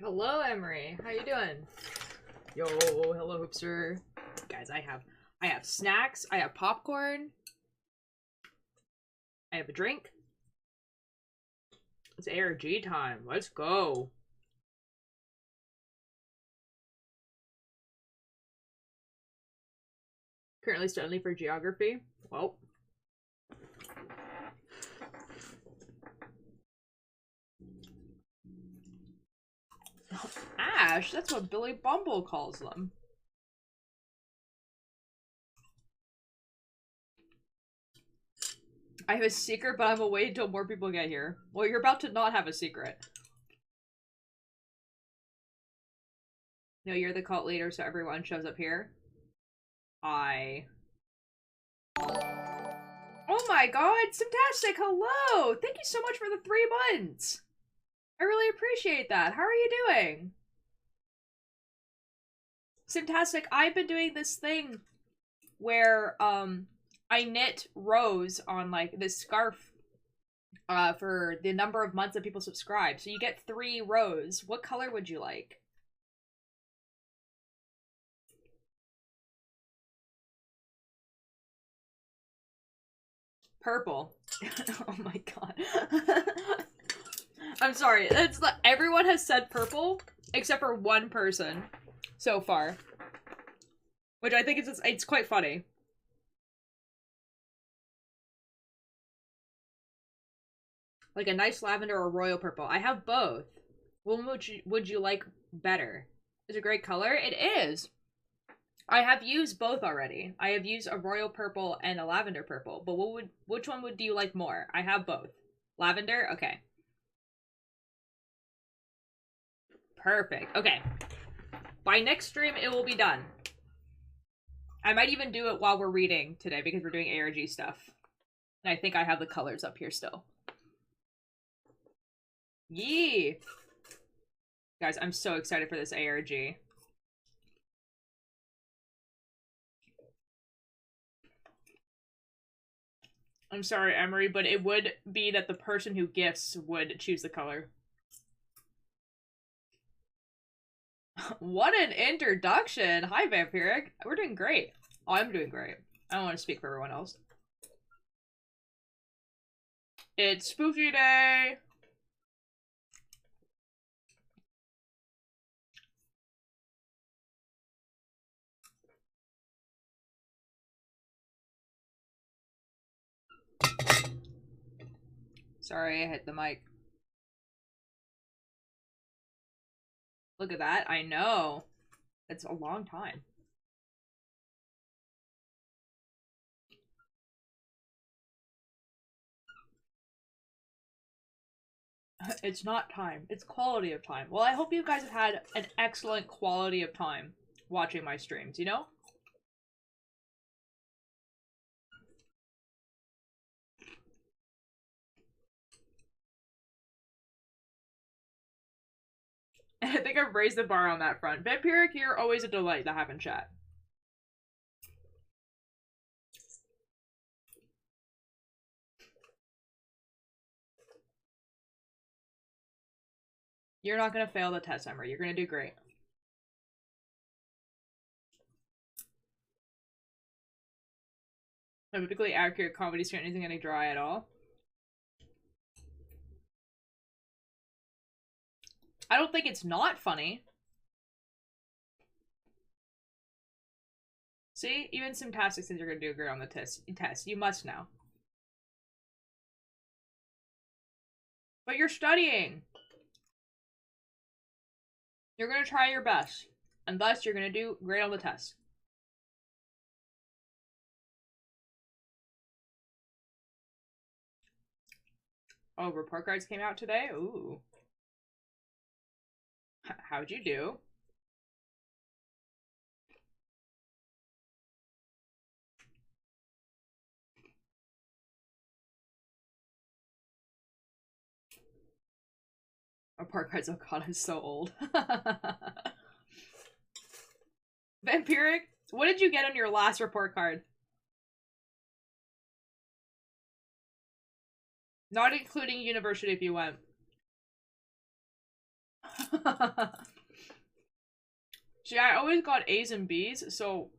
Hello, Emery. How you doing? Yo, hello, Hoopster. Guys, I have snacks. I have popcorn. I have a drink. It's ARG time. Let's go. Currently studying for geography. Well. Ash, that's what Billy Bumble calls them. I have a secret, but I'm gonna wait until more people get here. Well, you're about to not have a secret. No, you're the cult leader, so everyone shows up here. Oh my god, fantastic! Hello! Thank you so much for the 3 months! I really appreciate that. How are you doing? Fantastic. I've been doing this thing where I knit rows on like this scarf for the number of months that people subscribe. So you get 3 rows. What color would you like? Purple. Oh my god. I'm sorry. It's everyone has said purple except for one person so far, which I think it's quite funny. Like a nice lavender or royal purple. I have both. What would you like better? It's a great color. It is. I have used both already. I have used a royal purple and a lavender purple. But which one do you like more? I have both. Lavender? Okay. Perfect. Okay. By next stream, it will be done. I might even do it while we're reading today because we're doing ARG stuff. And I think I have the colors up here still. Yee! Guys, I'm so excited for this ARG. I'm sorry, Emery, but it would be that the person who gifts would choose the color. What an introduction! Hi, Vampiric. We're doing great. Oh, I'm doing great. I don't want to speak for everyone else. It's spooky day! Sorry, I hit the mic. Look at that. I know. It's a long time. It's not time. It's quality of time. Well, I hope you guys have had an excellent quality of time watching my streams, you know? I think I've raised the bar on that front. Vampiric, you're always a delight to have in chat. You're not gonna fail the test, Emery. You're gonna do great. A typically accurate comedy straight isn't gonna dry at all. I don't think it's not funny. See? Even Simtastic says you're gonna do great on the test. You must now. But you're studying! You're gonna try your best. And thus, you're gonna do great on the test. Oh, report cards came out today? Ooh. How'd you do? Report cards, oh god, I'm so old. Vampiric, what did you get on your last report card? Not including university if you went. See, I always got A's and B's, so,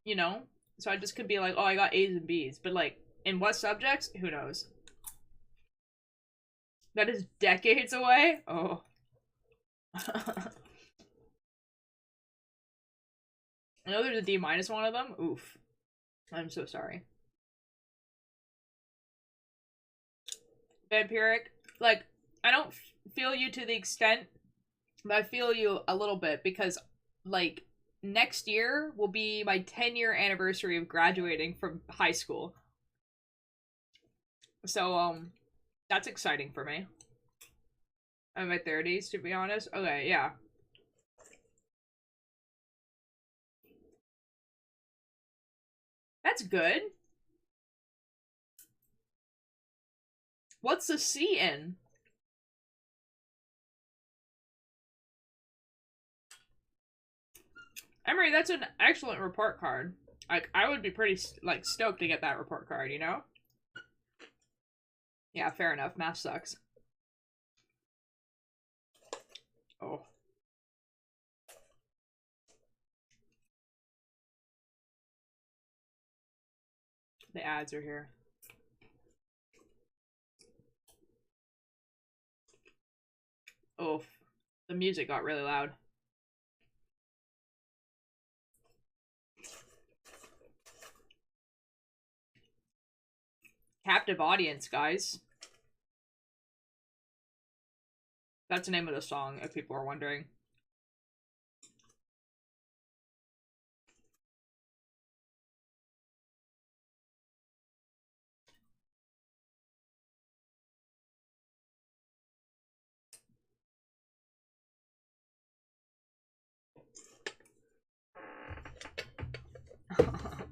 you know, so I just could be like, oh, I got A's and B's, but like, in what subjects? Who knows? That is decades away? Oh. I know there's a D- one of them. Oof. I'm so sorry. Vampiric. Like, I don't feel you to the extent, but I feel you a little bit because, like, next year will be my 10-year anniversary of graduating from high school. So, that's exciting for me. I'm in my 30s, to be honest. Okay, yeah. That's good. What's the C in? Emery, that's an excellent report card. Like, I would be pretty, like, stoked to get that report card, you know? Yeah, fair enough. Math sucks. Oh. The ads are here. Oh, the music got really loud. Captive audience, guys. That's the name of the song, if people are wondering.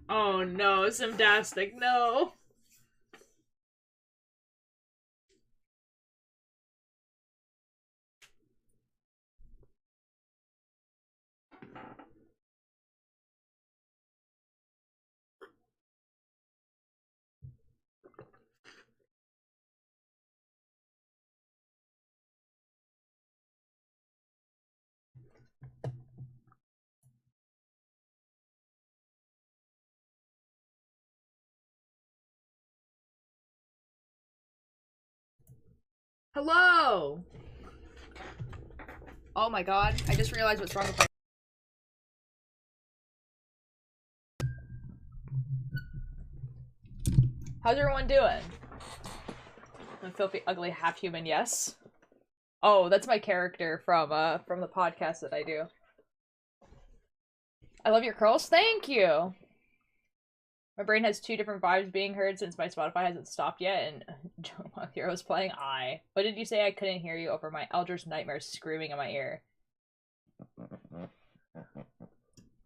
Oh no, Simdastic, no! Hello! Oh my god, I just realized what's wrong with my— How's everyone doing? A filthy, ugly, half-human, yes. Oh, that's my character from the podcast that I do. I love your curls, thank you! My brain has two different vibes being heard since my Spotify hasn't stopped yet, and Joe Hero's playing. What did you say? I couldn't hear you over my Eldritch Nightmare screaming in my ear.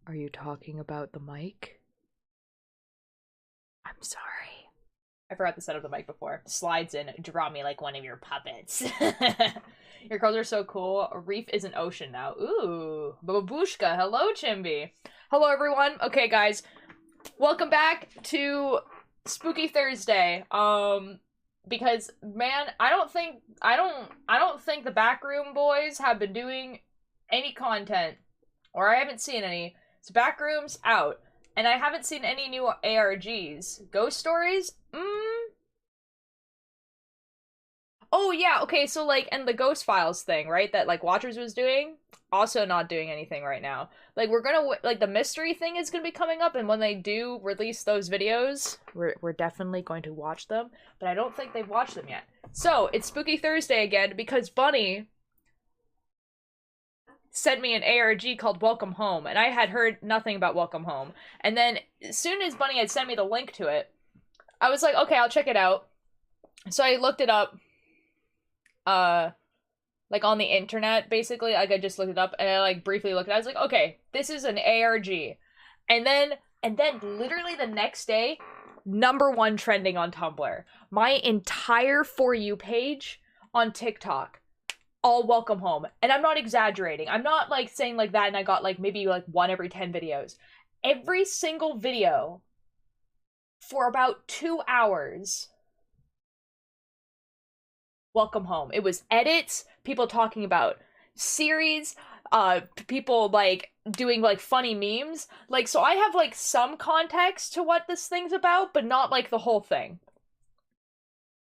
Are you talking about the mic? I'm sorry. I forgot to set up the mic before. Slides in, draw me like one of your puppets. Your curls are so cool. A reef is an ocean now. Ooh. Babushka. Hello, Chimby. Hello, everyone. Okay, guys. Welcome back to Spooky Thursday. Because, man, I don't think the Backroom boys have been doing any content. Or I haven't seen any. So Backroom's out. And I haven't seen any new ARGs. Ghost stories? Oh, yeah, okay, so, like, and the Ghost Files thing, right, that, like, Watchers was doing? Also not doing anything right now. Like, we're gonna, like, the mystery thing is gonna be coming up, and when they do release those videos, we're definitely going to watch them, but I don't think they've watched them yet. So, it's Spooky Thursday again, because Bunny sent me an ARG called Welcome Home, and I had heard nothing about Welcome Home. And then, as soon as Bunny had sent me the link to it, I was like, okay, I'll check it out. So I looked it up, like on the internet, basically. Like, I just looked it up, and I, like, briefly looked at it. I was like, okay, this is an ARG. And then literally the next day, #1 trending on Tumblr. My entire For You page on TikTok, all Welcome Home. And I'm not exaggerating. I'm not, like, saying like that and I got, like, maybe, like, 1 every 10 videos. Every single video for about 2 hours, Welcome Home. It was edits, people talking about series, people like doing like funny memes. Like, so I have like some context to what this thing's about, but not like the whole thing.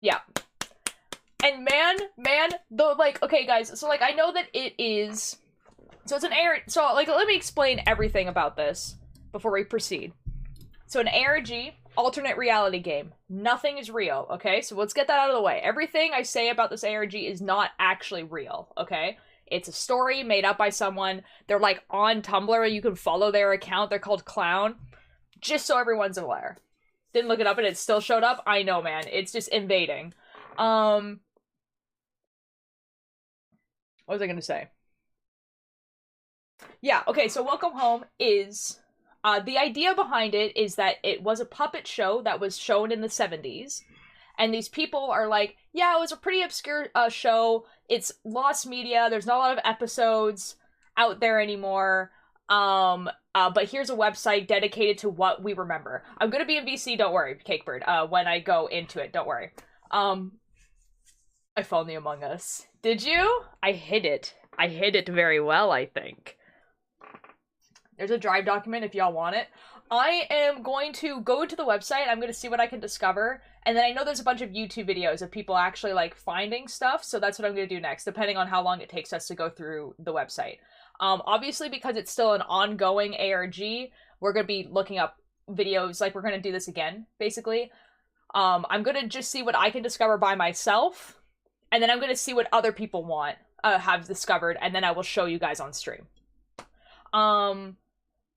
Yeah. And man, the like, okay, guys, so like I know that it is. So it's an ARG. So like, let me explain everything about this before we proceed. So an ARG, alternate reality game. Nothing is real, okay? So let's get that out of the way. Everything I say about this ARG is not actually real, okay? It's a story made up by someone. They're like on Tumblr. You can follow their account. They're called Clown. Just so everyone's aware. Didn't look it up and it still showed up. I know, man. It's just invading. What was I gonna say? Yeah, okay, so Welcome Home is the idea behind it is that it was a puppet show that was shown in the 70s. And these people are like, yeah, it was a pretty obscure show. It's lost media. There's not a lot of episodes out there anymore. But here's a website dedicated to what we remember. I'm gonna be in VC, don't worry, Cakebird, when I go into it, don't worry. I found the Among Us. Did you? I hid it. I hid it very well, I think. There's a Drive document if y'all want it. I am going to go to the website. I'm going to see what I can discover. And then I know there's a bunch of YouTube videos of people actually, like, finding stuff. So that's what I'm going to do next, depending on how long it takes us to go through the website. Obviously, because it's still an ongoing ARG, we're going to be looking up videos. Like, we're going to do this again, basically. I'm going to just see what I can discover by myself. And then I'm going to see what other people have discovered. And then I will show you guys on stream.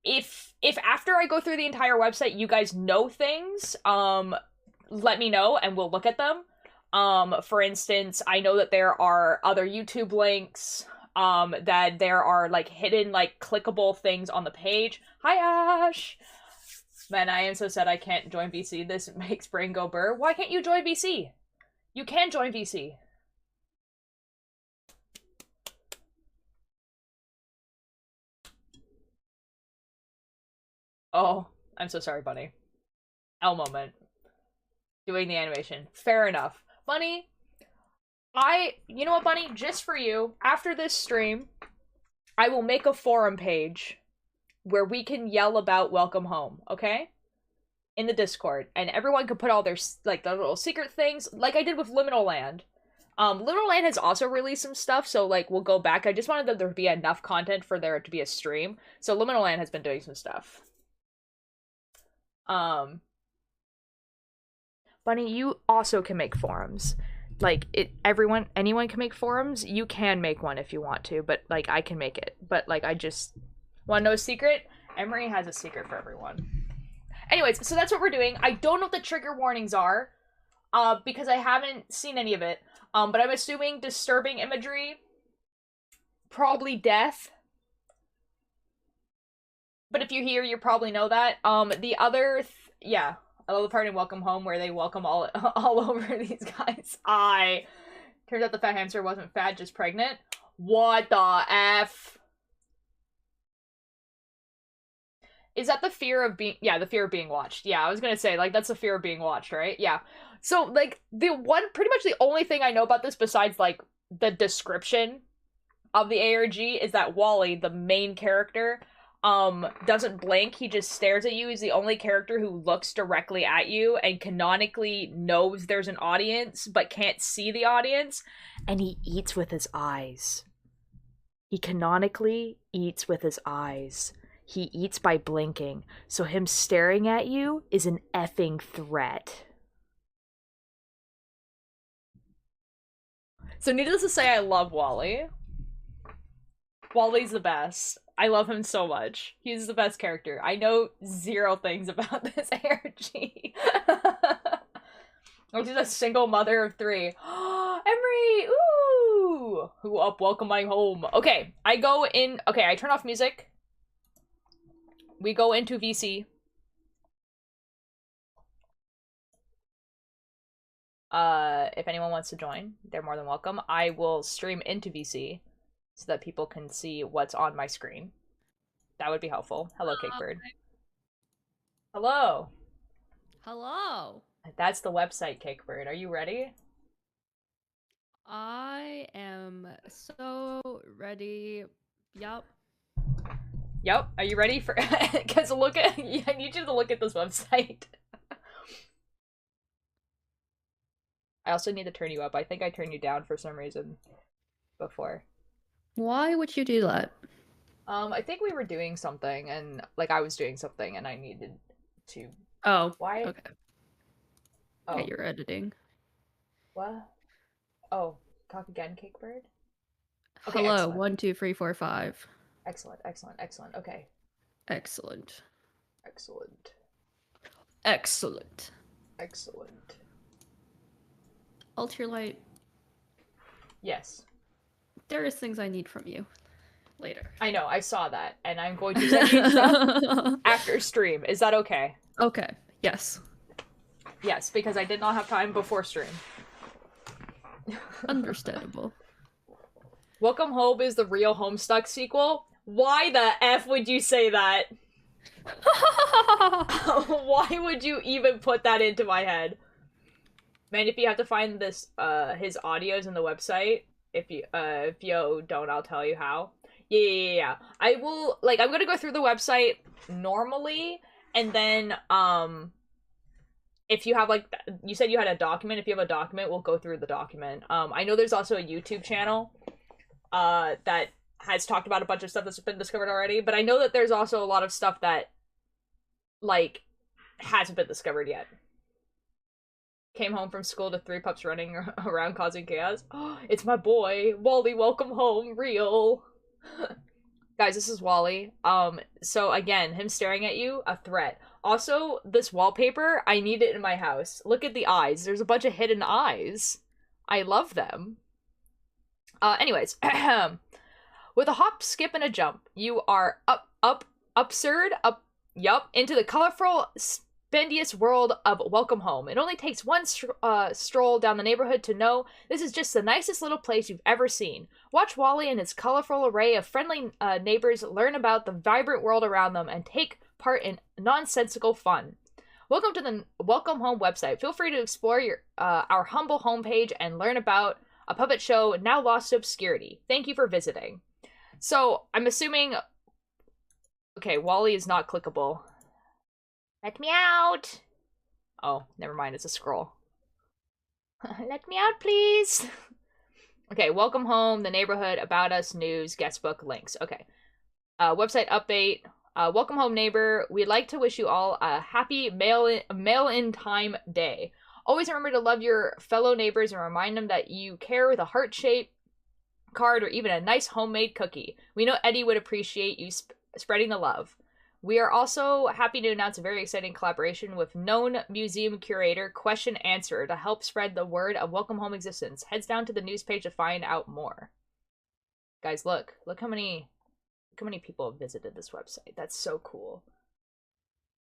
If after I go through the entire website you guys know things, let me know and we'll look at them. For instance, I know that there are other YouTube links, that there are like hidden like clickable things on the page. Hi Ash! Man, I am so sad I can't join VC. This makes brain go burr. Why can't you join VC? You can join VC. Oh, I'm so sorry, Bunny. L moment. Doing the animation. Fair enough. Bunny, you know what, Bunny? Just for you, after this stream, I will make a forum page where we can yell about Welcome Home, okay? In the Discord. And everyone can put all their, like, the little secret things, like I did with Liminal Land. Liminal Land has also released some stuff, so, like, we'll go back. I just wanted there to be enough content for there to be a stream. So Liminal Land has been doing some stuff. Bunny, you also can make forums. Like, anyone can make forums. You can make one if you want to, but, like, I can make it. But, like, I just want to know a secret? Emery has a secret for everyone. Anyways, so that's what we're doing. I don't know what the trigger warnings are, because I haven't seen any of it. But I'm assuming disturbing imagery, probably death. But if you're here, you probably know that. The other, yeah, I love the part in Welcome Home where they welcome all over these guys. Turns out the fat hamster wasn't fat, just pregnant. What the F? Is that the fear of being, yeah, the fear of being watched. Yeah, I was gonna say, like, that's the fear of being watched, right? Yeah. So, like, pretty much the only thing I know about this besides, like, the description of the ARG is that Wally, the main character, doesn't blink. He just stares at you. He's the only character who looks directly at you and canonically knows there's an audience but can't see the audience, and he eats with his eyes. He canonically eats with his eyes. He eats by blinking, so him staring at you is an effing threat. So needless to say, I love Wally. Wally's the best. I love him so much. He's the best character. I know zero things about this ARG. She's a single mother of 3. Emery! Ooh! Who up? Welcome my home. Okay, I go in. Okay, I turn off music. We go into VC. If anyone wants to join, they're more than welcome. I will stream into VC so that people can see what's on my screen. That would be helpful. Hello, Cakebird. Hello. Hello. That's the website, Cakebird. Are you ready? I am so ready. Yup. Yep. Are you ready for? Because look at. I need you to look at this website. I also need to turn you up. I think I turned you down for some reason before. Why would you do that? I think we were doing something, and like I was doing something, and I needed to. Oh. Why? Okay. Oh. Okay, you're editing. What? Oh, talk again, Cakebird. Okay, Hello. excellent. 1, 2, 3, 4, 5. Excellent. Excellent. Excellent. Okay. Excellent. Excellent. Excellent. Excellent. Ultralight. Yes. There is things I need from you. Later. I know, I saw that, and I'm going to send you stuff after stream. Is that okay? Okay. Yes. Yes, because I did not have time before stream. Understandable. Welcome Home is the real Homestuck sequel? Why the F would you say that? Why would you even put that into my head? Man, if you have to find this, his audios in the website, if you don't, I'll tell you how. Yeah. I will, like, I'm gonna go through the website normally, and then, if you have, like, you said you had a document, if you have a document, we'll go through the document. I know there's also a YouTube channel, that has talked about a bunch of stuff that's been discovered already, but I know that there's also a lot of stuff that, like, hasn't been discovered yet. Came home from school to 3 pups running around causing chaos. Oh, it's my boy, Wally, welcome home, real. Guys, this is Wally. So again, him staring at you, a threat. Also, this wallpaper, I need it in my house. Look at the eyes. There's a bunch of hidden eyes. I love them. Anyways, with a hop, skip, and a jump, you are into the colorful, spendious world of Welcome Home. It only takes one stroll down the neighborhood to know this is just the nicest little place you've ever seen. Watch Wally and his colorful array of friendly neighbors learn about the vibrant world around them and take part in nonsensical fun. Welcome to the Welcome Home website. Feel free to explore our humble homepage and learn about a puppet show now lost to obscurity. Thank you for visiting. So, I'm assuming... Okay, Wally is not clickable. Let me out! Oh, never mind, it's a scroll. Let me out, please! Okay, Welcome Home, the neighborhood, about us, news, guestbook, links. Okay. Website update. Welcome Home neighbor. We'd like to wish you all a happy mail-in time day. Always remember to love your fellow neighbors and remind them that you care with a heart-shaped card or even a nice homemade cookie. We know Eddie would appreciate you spreading the love. We are also happy to announce a very exciting collaboration with known museum curator Question Answer to help spread the word of Welcome Home existence. Heads down to the news page to find out more. Guys, look how many people have visited this website. That's so cool.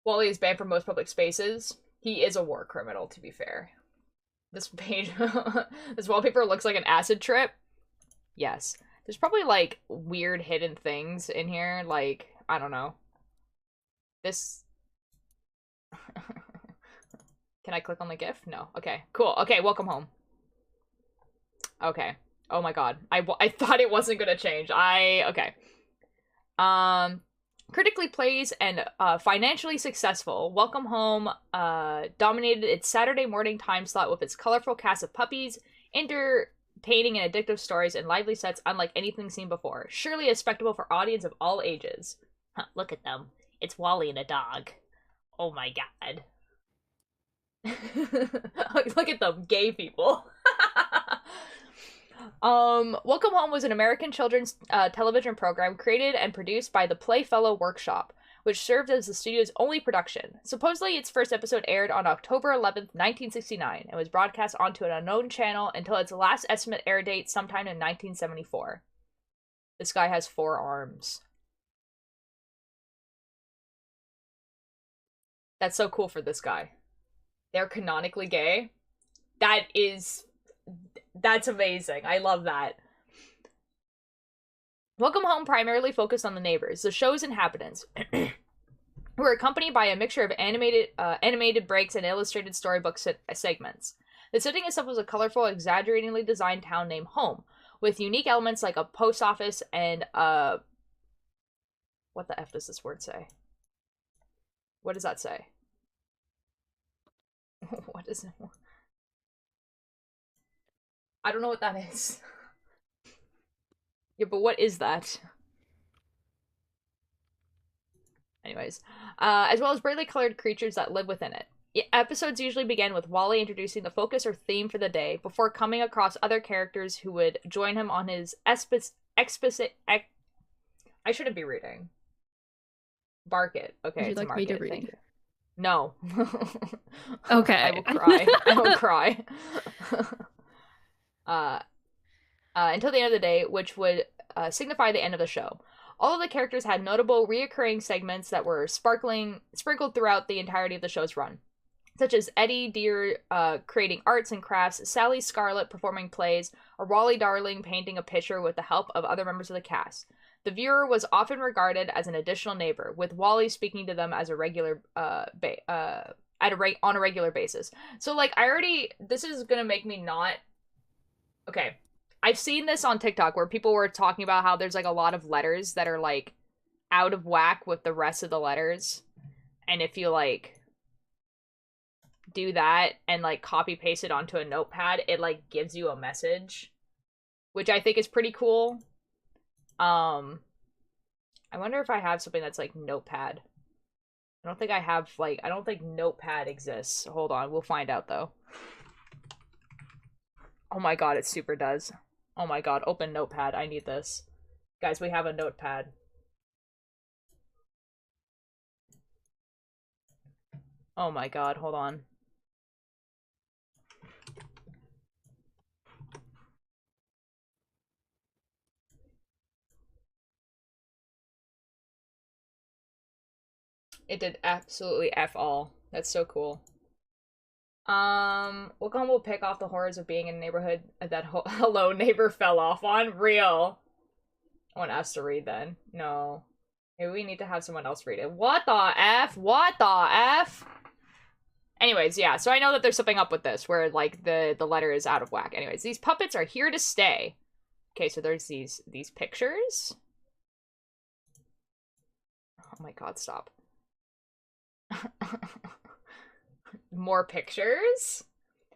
Wally is banned from most public spaces. He is a war criminal, to be fair. This page, this wallpaper looks like an acid trip. Yes. There's probably, like, weird hidden things in here. Like, I don't know. This... Can I click on the GIF? No. Okay, cool. Okay, welcome home. Okay. Oh my god. I thought it wasn't gonna change. Okay. Critically praised and financially successful, Welcome Home dominated its Saturday morning time slot with its colorful cast of puppies, entertaining and addictive stories, and lively sets unlike anything seen before. Surely a spectacle for audience of all ages. Huh, look at them. It's Wally and a dog. Oh my god. Look at them, gay people. Welcome Home was an American children's television program created and produced by the Playfellow Workshop, which served as the studio's only production. Supposedly, its first episode aired on October 11th, 1969, and was broadcast onto an unknown channel until its last estimate air date sometime in 1974. This guy has 4 arms. That's so cool for this guy. They're canonically gay. That's amazing. I love that. Welcome Home primarily focused on the neighbors, the show's inhabitants, who are accompanied by a mixture of animated breaks and illustrated storybook segments. The setting itself was a colorful, exaggeratingly designed town named Home, with unique elements like a post office and what the F does this word say? What does that say? What is it? I don't know what that is. Yeah, but what is that? Anyways, as well as brightly colored creatures that live within it. Episodes usually begin with Wally introducing the focus or theme for the day before coming across other characters who would join him on his I shouldn't be reading. Bark it. Okay, Would you it's a like me to market. read? Thank you. No. Okay. I will cry. I will cry. Until the end of the day, which would signify the end of the show. All of the characters had notable reoccurring segments that were sprinkled throughout the entirety of the show's run, such as Eddie Deer creating arts and crafts, Sally Scarlett performing plays, or Wally Darling painting a picture with the help of other members of the cast. The viewer was often regarded as an additional neighbor, with Wally speaking to them as a regular on a regular basis. So like this is gonna make me not okay. I've seen this on TikTok where people were talking about how there's like a lot of letters that are like out of whack with the rest of the letters. And if you like do that and like copy paste it onto a notepad, it like gives you a message, which I think is pretty cool. I wonder if I have something that's like notepad. I don't think notepad exists. Hold on, we'll find out though. Oh my god, it super does. Oh my god, open notepad. I need this. Guys, we have a notepad. Oh my god, hold on. It did absolutely F all. That's so cool. What gun will pick off the horrors of being in a neighborhood that hello neighbor fell off on? Real. I want us to read then. No. Maybe we need to have someone else read it. What the F? What the F? Anyways, yeah, so I know that there's something up with this where like the letter is out of whack. Anyways, these puppets are here to stay. Okay, so there's these pictures. Oh my god, stop. More pictures?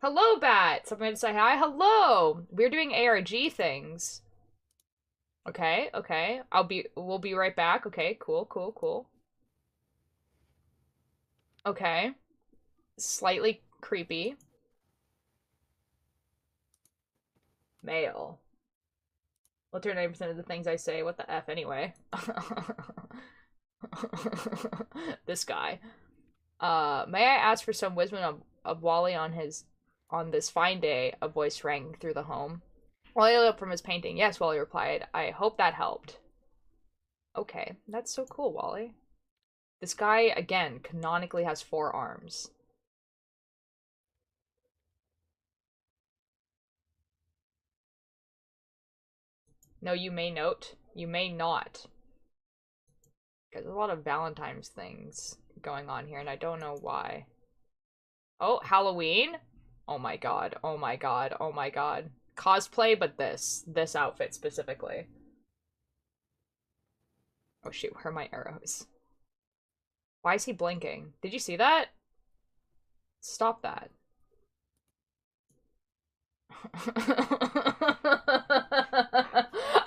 Hello, Bat! Something to say hi? Hello! We're doing ARG things. Okay, okay. We'll be right back. Okay, cool, cool, cool. Okay. Slightly creepy. Male. We'll turn 90% of the things I say. What the F anyway? This guy. May I ask for some wisdom of Wally on this fine day? A voice rang through the home. Wally looked up from his painting. Yes, Wally replied. I hope that helped. Okay, that's so cool, Wally. This guy, again, canonically has 4 arms. No, you may note. You may not. There's a lot of Valentine's things going on here, and I don't know why. Oh, Halloween? Oh my god, oh my god, oh my god. Cosplay, but this outfit specifically. Oh shoot, where are my arrows? Why is he blinking? Did you see that? Stop that.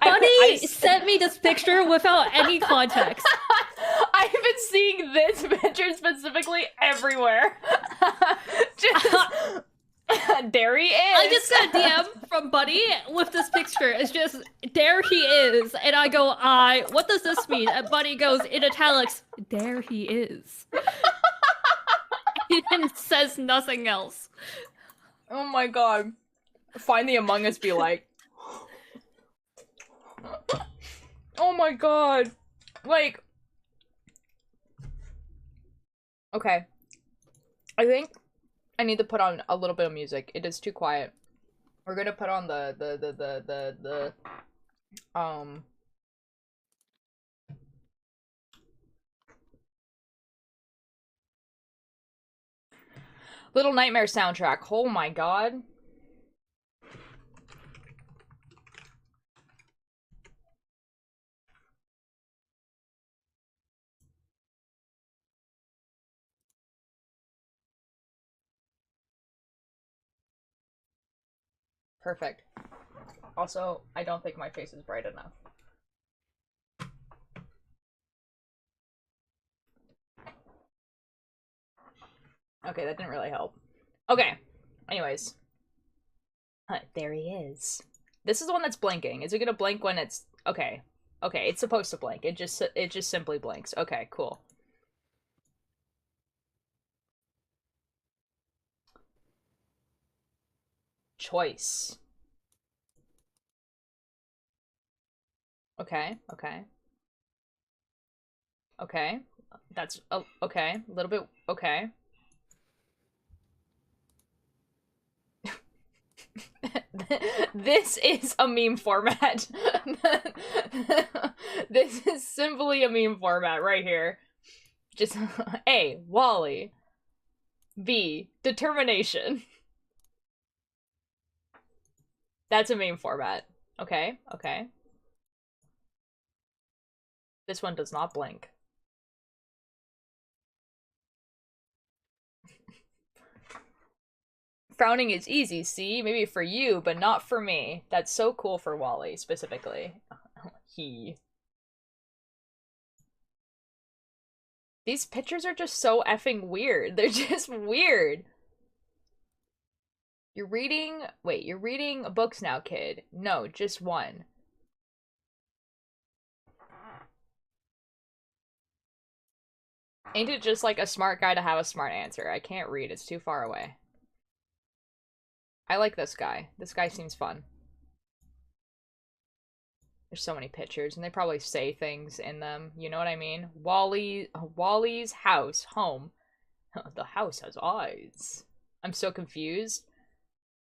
Bunny sent me this picture without any context. I've been seeing this picture specifically everywhere. There he is. I just got a DM from Bunny with this picture. It's just, there he is. And I go, what does this mean? And Bunny goes, in italics, there he is. And it says nothing else. Oh my god. Find the Among Us be like. Oh my god. Like. Okay. I think I need to put on a little bit of music. It is too quiet. We're gonna put on Little Nightmare soundtrack. Oh my god. Perfect. Also, I don't think my face is bright enough. Okay, that didn't really help. Okay. Anyways. There he is. This is the one that's blinking. Is it gonna blink when it's... Okay. Okay, it's supposed to blink. It just simply blinks. Okay, cool. Choice. Okay, okay. Okay. That's... okay. A little bit... Okay. This is a meme format. This is simply a meme format right here. Just A, Wally. B, determination. That's a meme format. Okay, okay. This one does not blink. Frowning is easy, see? Maybe for you, but not for me. That's so cool for Wally, specifically. He. These pictures are just so effing weird. They're just weird. You're reading... Wait, you're reading books now, kid. No, just one. Ain't it just like a smart guy to have a smart answer? I can't read, it's too far away. I like this guy. This guy seems fun. There's so many pictures, and they probably say things in them. You know what I mean? Wally's house, home. The house has eyes. I'm so confused.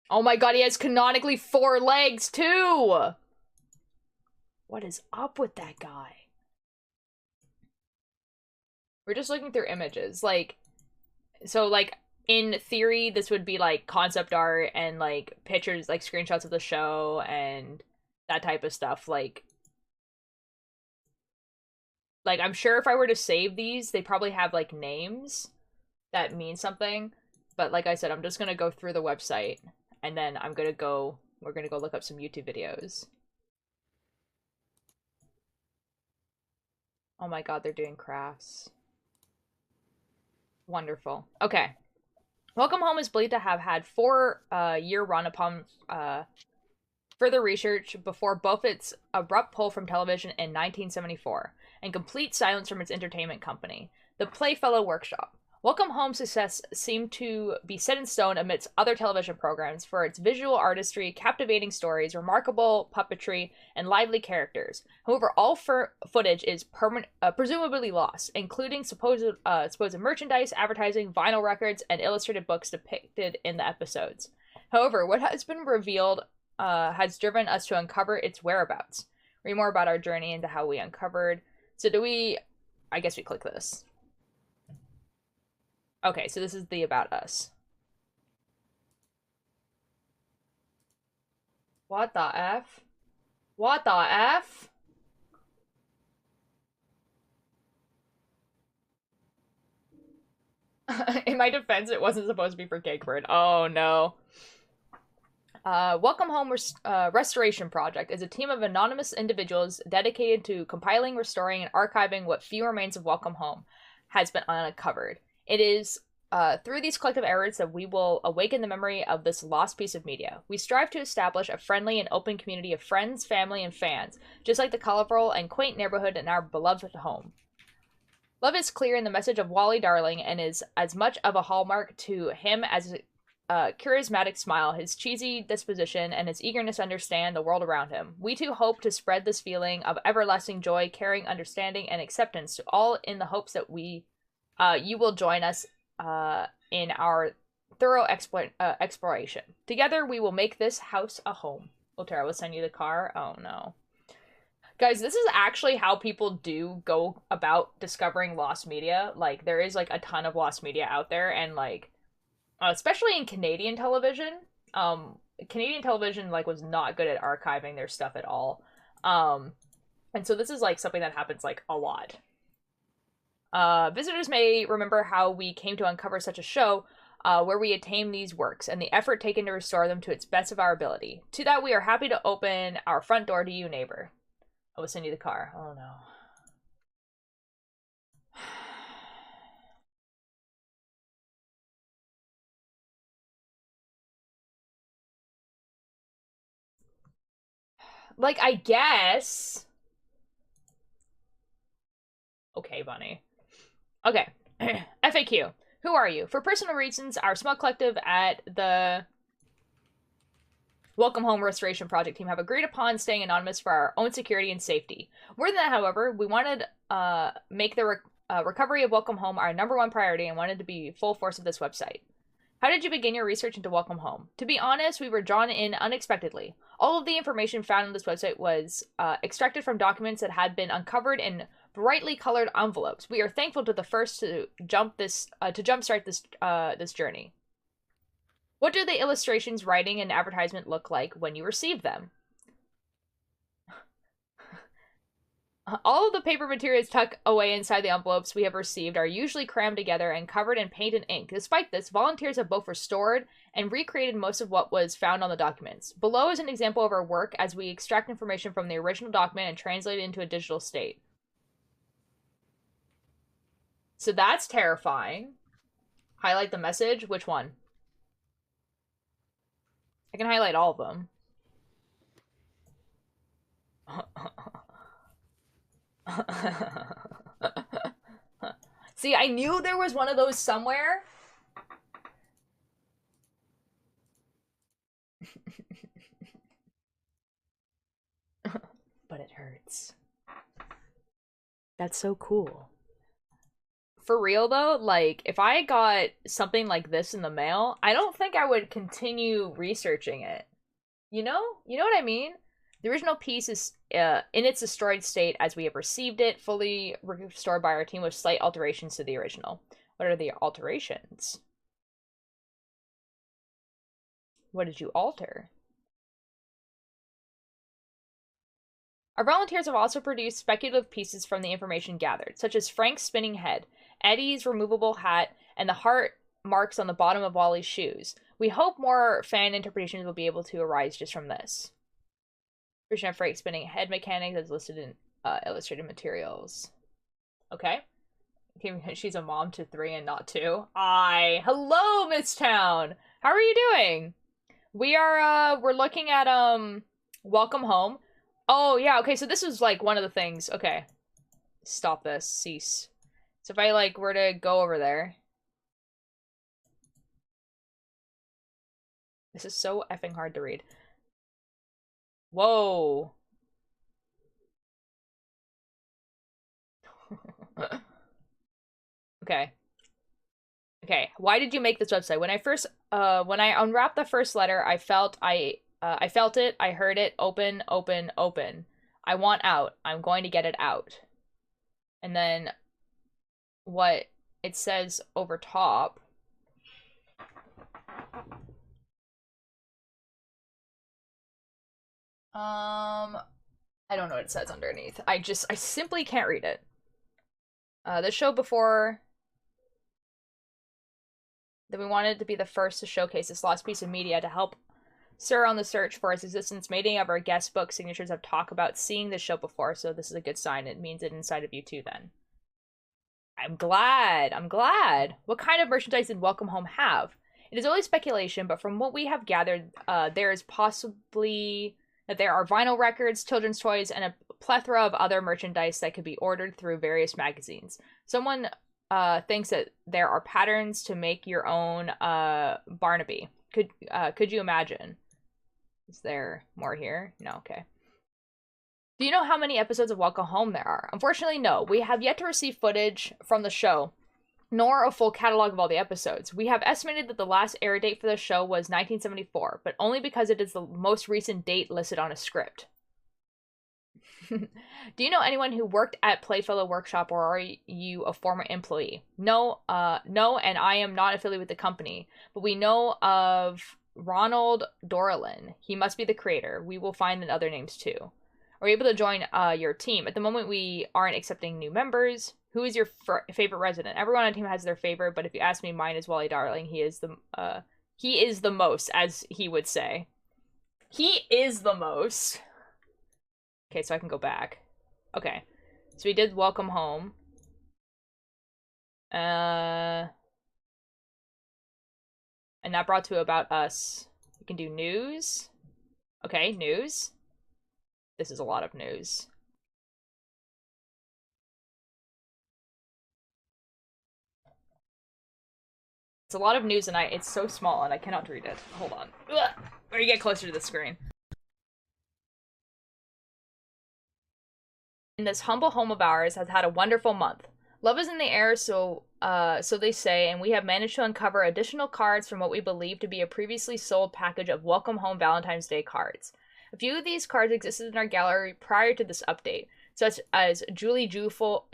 Oh my god, he has canonically 4 legs, too! What is up with that guy? We're just looking through images. Like, so, like, in theory, this would be, like, concept art and, like, pictures, like, screenshots of the show and that type of stuff. Like, I'm sure if I were to save these, they probably have, like, names that mean something. But like I said, I'm just gonna go through the website, and then we're gonna go look up some YouTube videos. Oh my god, they're doing crafts. Wonderful. Okay. Welcome Home is believed to have had 4-year run upon further research before Buffett's abrupt pull from television in 1974, and complete silence from its entertainment company, the Playfellow Workshop. Welcome Home's success seemed to be set in stone amidst other television programs for its visual artistry, captivating stories, remarkable puppetry, and lively characters. However, all footage is presumably lost, including supposed merchandise, advertising, vinyl records, and illustrated books depicted in the episodes. However, what has been revealed has driven us to uncover its whereabouts. Read more about our journey into how we uncovered. So I guess we click this. Okay, so this is the About Us. What the F? What the F? In my defense, it wasn't supposed to be for Cakebird. Oh, no. Welcome Home Restoration Project is a team of anonymous individuals dedicated to compiling, restoring, and archiving what few remains of Welcome Home has been uncovered. It is through these collective efforts that we will awaken the memory of this lost piece of media. We strive to establish a friendly and open community of friends, family, and fans, just like the colorful and quaint neighborhood in our beloved home. Love is clear in the message of Wally Darling and is as much of a hallmark to him as a charismatic smile, his cheesy disposition, and his eagerness to understand the world around him. We too hope to spread this feeling of everlasting joy, caring, understanding, and acceptance to all in the hopes that you will join us in our thorough exploration. Together, we will make this house a home. Otero will send you the car. Oh, no. Guys, this is actually how people do go about discovering lost media. Like, there is, like, a ton of lost media out there, and, like, especially in Canadian television. Canadian television like was not good at archiving their stuff at all. And so this is like something that happens like a lot. Visitors may remember how we came to uncover such a show, where we attained these works and the effort taken to restore them to its best of our ability. To that, we are happy to open our front door to you, neighbor. I will send you the car. Oh no. Like, I guess. Okay, bunny. Okay. FAQ. Who are you? For personal reasons, our small collective at the Welcome Home Restoration Project team have agreed upon staying anonymous for our own security and safety. More than that, however, we wanted make the recovery of Welcome Home our #1 priority and wanted to be full force of this website. How did you begin your research into Welcome Home? To be honest, we were drawn in unexpectedly. All of the information found on this website was extracted from documents that had been uncovered in brightly colored envelopes. We are thankful to the first to jumpstart this journey. What do the illustrations, writing, and advertisement look like when you receive them? All of the paper materials tucked away inside the envelopes we have received are usually crammed together and covered in paint and ink. Despite this, volunteers have both restored and recreated most of what was found on the documents. Below is an example of our work as we extract information from the original document and translate it into a digital state. So that's terrifying. Highlight the message. Which one? I can highlight all of them. See, I knew there was one of those somewhere. But it hurts. That's so cool. For real though, like, if I got something like this in the mail, I don't think I would continue researching it. You know? You know what I mean? The original piece is in its destroyed state as we have received it, fully restored by our team with slight alterations to the original. What are the alterations? What did you alter? Our volunteers have also produced speculative pieces from the information gathered, such as Frank's spinning head, Eddie's removable hat, and the heart marks on the bottom of Wally's shoes. We hope more fan interpretations will be able to arise just from this. Version of Frank's spinning head mechanics as listed in illustrated materials. Okay. She's a mom to 3 and not 2. Hello, Miss Town! How are you doing? We're looking at, Welcome Home. Oh, yeah, okay, so this was, like, one of the things. Okay. Stop this. Cease. So if I, like, were to go over there. This is so effing hard to read. Whoa. Okay. Okay, why did you make this website? When I unwrapped the first letter, I felt it, I heard it, open, open, open. I want out. I'm going to get it out. And then what it says over top. I don't know what it says underneath. I simply can't read it. The show before that we wanted to be the first to showcase this lost piece of media to help Sir on the search for its existence. Many of our guest book signatures have talked about seeing this show before, so this is a good sign. It means it's inside of you too then. I'm glad. I'm glad. What kind of merchandise did Welcome Home have? It is only speculation, but from what we have gathered, there is possibly that there are vinyl records, children's toys, and a plethora of other merchandise that could be ordered through various magazines. Someone thinks that there are patterns to make your own Barnaby. Could you imagine? Is there more here? No, okay. Do you know how many episodes of Welcome Home there are? Unfortunately, no. We have yet to receive footage from the show, nor a full catalog of all the episodes. We have estimated that the last air date for the show was 1974, but only because it is the most recent date listed on a script. Do you know anyone who worked at Playfellow Workshop, or are you a former employee? No, and I am not affiliated with the company, but we know of Ronald Dorlin. He must be the creator. We will find in other names too. Are you able to join your team? At the moment, we aren't accepting new members. Who is your favorite resident? Everyone on the team has their favorite, but if you ask me, mine is Wally Darling. He is the most, as he would say. He is the most. Okay, so I can go back. Okay. So we did welcome home. And that brought to about us. We can do news. Okay, news. This is a lot of news. It's a lot of news and it's so small and I cannot read it. Hold on. Ugh. Or you get closer to the screen. And this humble home of ours has had a wonderful month. Love is in the air, so they say, and we have managed to uncover additional cards from what we believe to be a previously sold package of Welcome Home Valentine's Day cards. A few of these cards existed in our gallery prior to this update, such as Julie Joyful,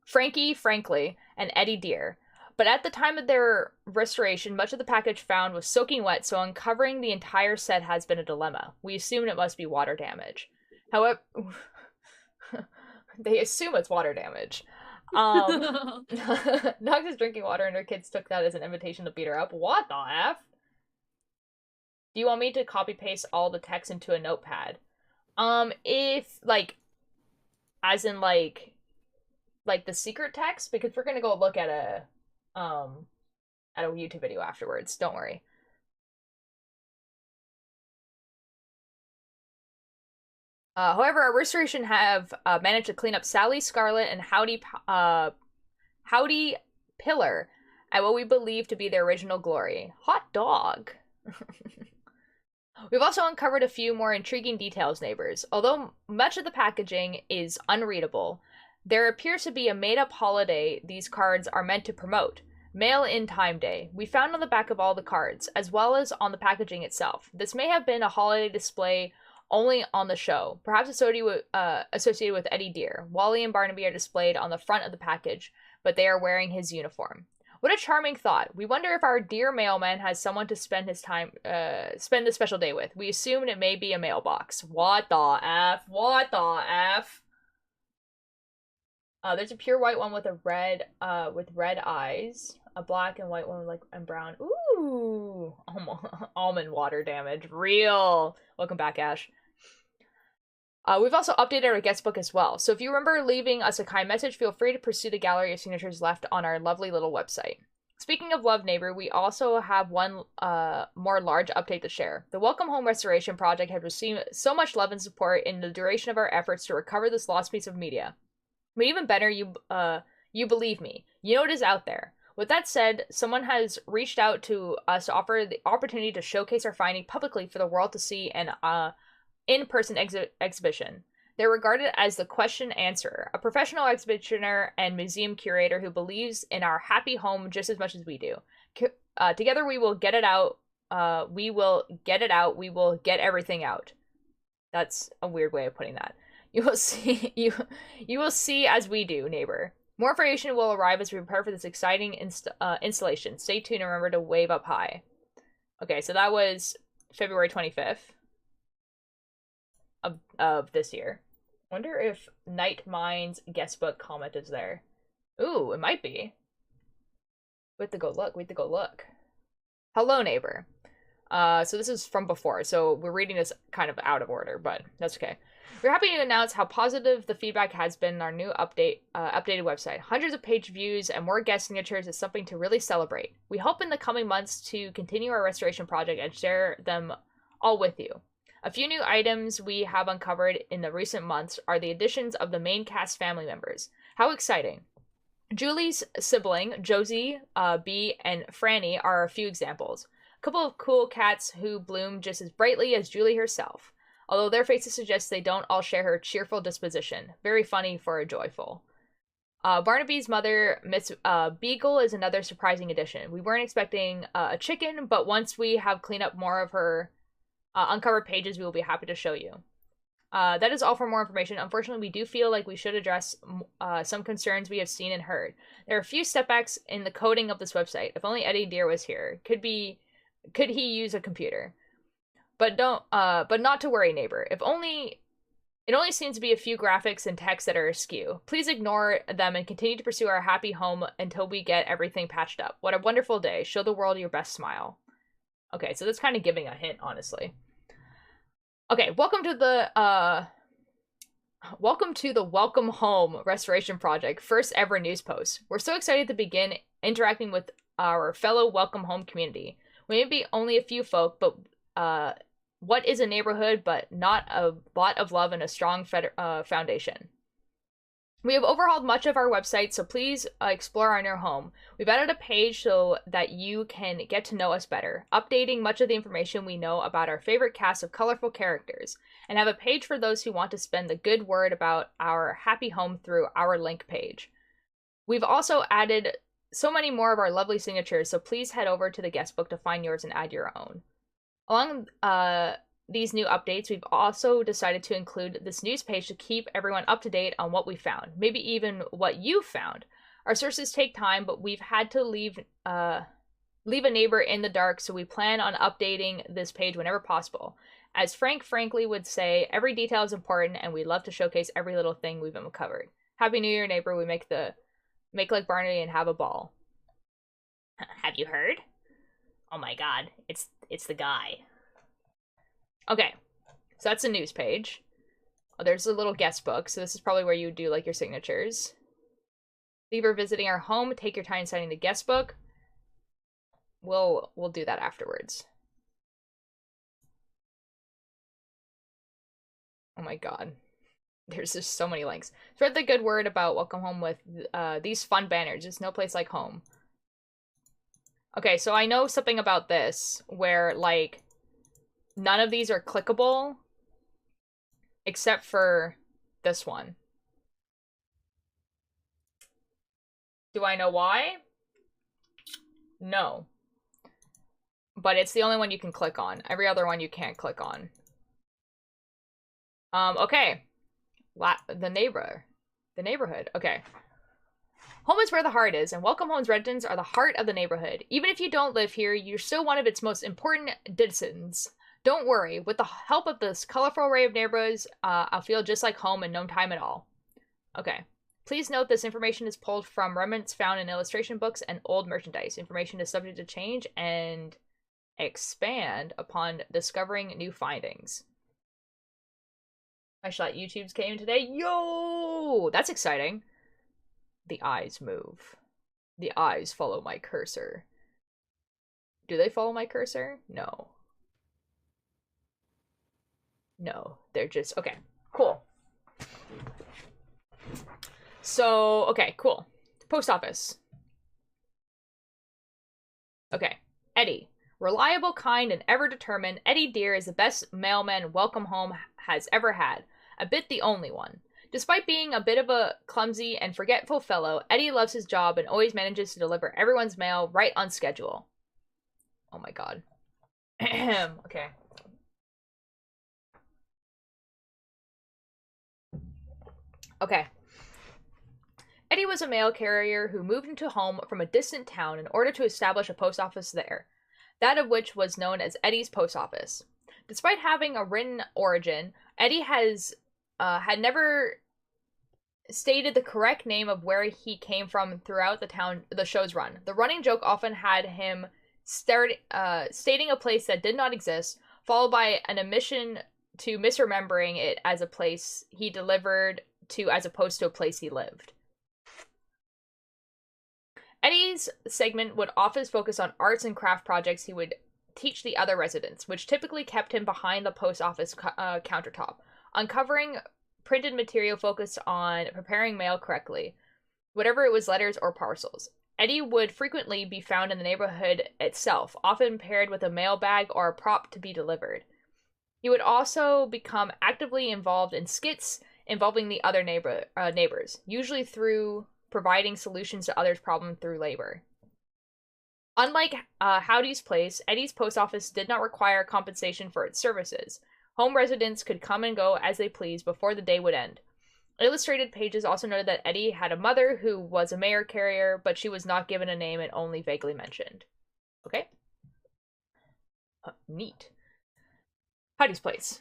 Frankie Frankly, and Eddie Dear. But at the time of their restoration, much of the package found was soaking wet, so uncovering the entire set has been a dilemma. We assume it must be water damage. However, they assume it's water damage. Nox is drinking water and her kids took that as an invitation to beat her up. What the F? Do you want me to copy paste all the text into a notepad? If, like, as in, like the secret text? Because we're gonna go look at a YouTube video afterwards. Don't worry. However, our restoration have managed to clean up Sally, Scarlet, and Howdy Pillar at what we believe to be their original glory. Hot dog! We've also uncovered a few more intriguing details, neighbors. Although much of the packaging is unreadable, there appears to be a made-up holiday these cards are meant to promote. Mail-in Time Day. We found on the back of all the cards, as well as on the packaging itself. This may have been a holiday display only on the show, perhaps associated with Eddie Dear. Wally and Barnaby are displayed on the front of the package, but they are wearing his uniform. What a charming thought. We wonder if our dear mailman has someone to spend this special day with. We assume it may be a mailbox. What the F? What the F? There's a pure white one with with red eyes. A black and white one and brown. Ooh! Almond water damage. Real! Welcome back, Ash. We've also updated our guest book as well, so if you remember leaving us a kind message, feel free to pursue the gallery of signatures left on our lovely little website. Speaking of love, neighbor, we also have one more large update to share. The Welcome Home Restoration Project has received so much love and support in the duration of our efforts to recover this lost piece of media. But even better, you believe me. You know it is out there. With that said, someone has reached out to us to offer the opportunity to showcase our finding publicly for the world to see an in-person exhibition. They're regarded as the question answerer, a professional exhibitioner and museum curator who believes in our happy home just as much as we do. Together we will get it out. We will get it out. We will get everything out. That's a weird way of putting that. You will see. You will see as we do, neighbor. More information will arrive as we prepare for this exciting installation. Stay tuned and remember to wave up high. Okay, so that was February 25th. Of this year. Wonder if Night Mind's guestbook comment is there. Ooh, it might be. We have to go look. Hello, neighbor. So this is from before, so we're reading this kind of out of order, but that's okay. We're happy to announce how positive the feedback has been in our new updated website. Hundreds of page views and more guest signatures is something to really celebrate. We hope in the coming months to continue our restoration project and share them all with you. A few new items we have uncovered in the recent months are the additions of the main cast family members. How exciting! Julie's sibling, Josie, B, and Franny are a few examples. A couple of cool cats who bloom just as brightly as Julie herself, although their faces suggest they don't all share her cheerful disposition. Very funny for a joyful. Barnaby's mother, Miss Beagle, is another surprising addition. We weren't expecting a chicken, but once we have cleaned up more of her uncovered pages, we will be happy to show you. That is all for more information. Unfortunately, we do feel like we should address some concerns we have seen and heard. There are a few setbacks in the coding of this website. If only Eddie Deer was here. Could he use a computer? But not to worry, neighbor. It only seems to be a few graphics and text that are askew. Please ignore them and continue to pursue our happy home until we get everything patched up. What a wonderful day. Show the world your best smile. Okay, so that's kind of giving a hint, honestly. Okay, welcome to the Welcome Home Restoration Project, first ever news post. We're so excited to begin interacting with our fellow Welcome Home community. We may be only a few folk, but what is a neighborhood but not a lot of love and a strong foundation? We have overhauled much of our website, so please explore our new home. We've added a page so that you can get to know us better, updating much of the information we know about our favorite cast of colorful characters, and have a page for those who want to spread the good word about our happy home through our link page. We've also added so many more of our lovely signatures, so please head over to the guest book to find yours and add your own. Along these new updates, we've also decided to include this news page to keep everyone up to date on what we found, maybe even what you found. Our sources take time, but we've had to leave a neighbor in the dark, so we plan on updating this page whenever possible. As Frank frankly would say, every detail is important, and we love to showcase every little thing we've uncovered. Happy New Year, neighbor. We make like Barney and have a ball. Have you heard? Oh my god, it's the guy. Okay, so that's a news page. Oh, there's a little guest book, so this is probably where you do like your signatures. Leave her visiting our home. Take your time signing the guest book. We'll do that afterwards. Oh my god. There's just so many links. Spread the good word about Welcome Home with these fun banners. There's no place like home. Okay, so I know something about this where, like, none of these are clickable except for this one. Do I know why? No. But it's the only one you can click on. Every other one you can't click on. Okay. The neighborhood. Okay. Home is where the heart is, and Welcome Home's residents are the heart of the neighborhood. Even if you don't live here, you're still one of its most important citizens. Don't worry, with the help of this colorful array of neighborhoods, I'll feel just like home in no time at all. Okay. Please note this information is pulled from remnants found in illustration books and old merchandise. Information is subject to change and expand upon discovering new findings. I shot YouTube's came today. Yo! That's exciting. The eyes move. The eyes follow my cursor. Do they follow my cursor? No. No, they're just... Okay, cool. So, okay, cool. Post office. Okay, Eddie. Reliable, kind, and ever determined, Eddie Deer is the best mailman Welcome Home has ever had. A bit the only one. Despite being a bit of a clumsy and forgetful fellow, Eddie loves his job and always manages to deliver everyone's mail right on schedule. Oh my god. Okay. Okay. Eddie was a mail carrier who moved into home from a distant town in order to establish a post office there, that of which was known as Eddie's Post Office. Despite having a written origin, Eddie had never stated the correct name of where he came from throughout the show's run. The running joke often had him stating a place that did not exist, followed by an admission to misremembering it as a place he delivered to as opposed to a place he lived. Eddie's segment would often focus on arts and craft projects he would teach the other residents, which typically kept him behind the post office countertop, uncovering printed material focused on preparing mail correctly, whatever it was letters or parcels. Eddie would frequently be found in the neighborhood itself, often paired with a mail bag or a prop to be delivered. He would also become actively involved in skits involving the other neighbors, usually through providing solutions to others' problems through labor. Unlike Howdy's Place, Eddie's post office did not require compensation for its services. Home residents could come and go as they pleased before the day would end. Illustrated pages also noted that Eddie had a mother who was a mail carrier, but she was not given a name and only vaguely mentioned. Okay. Neat. Heidi's place.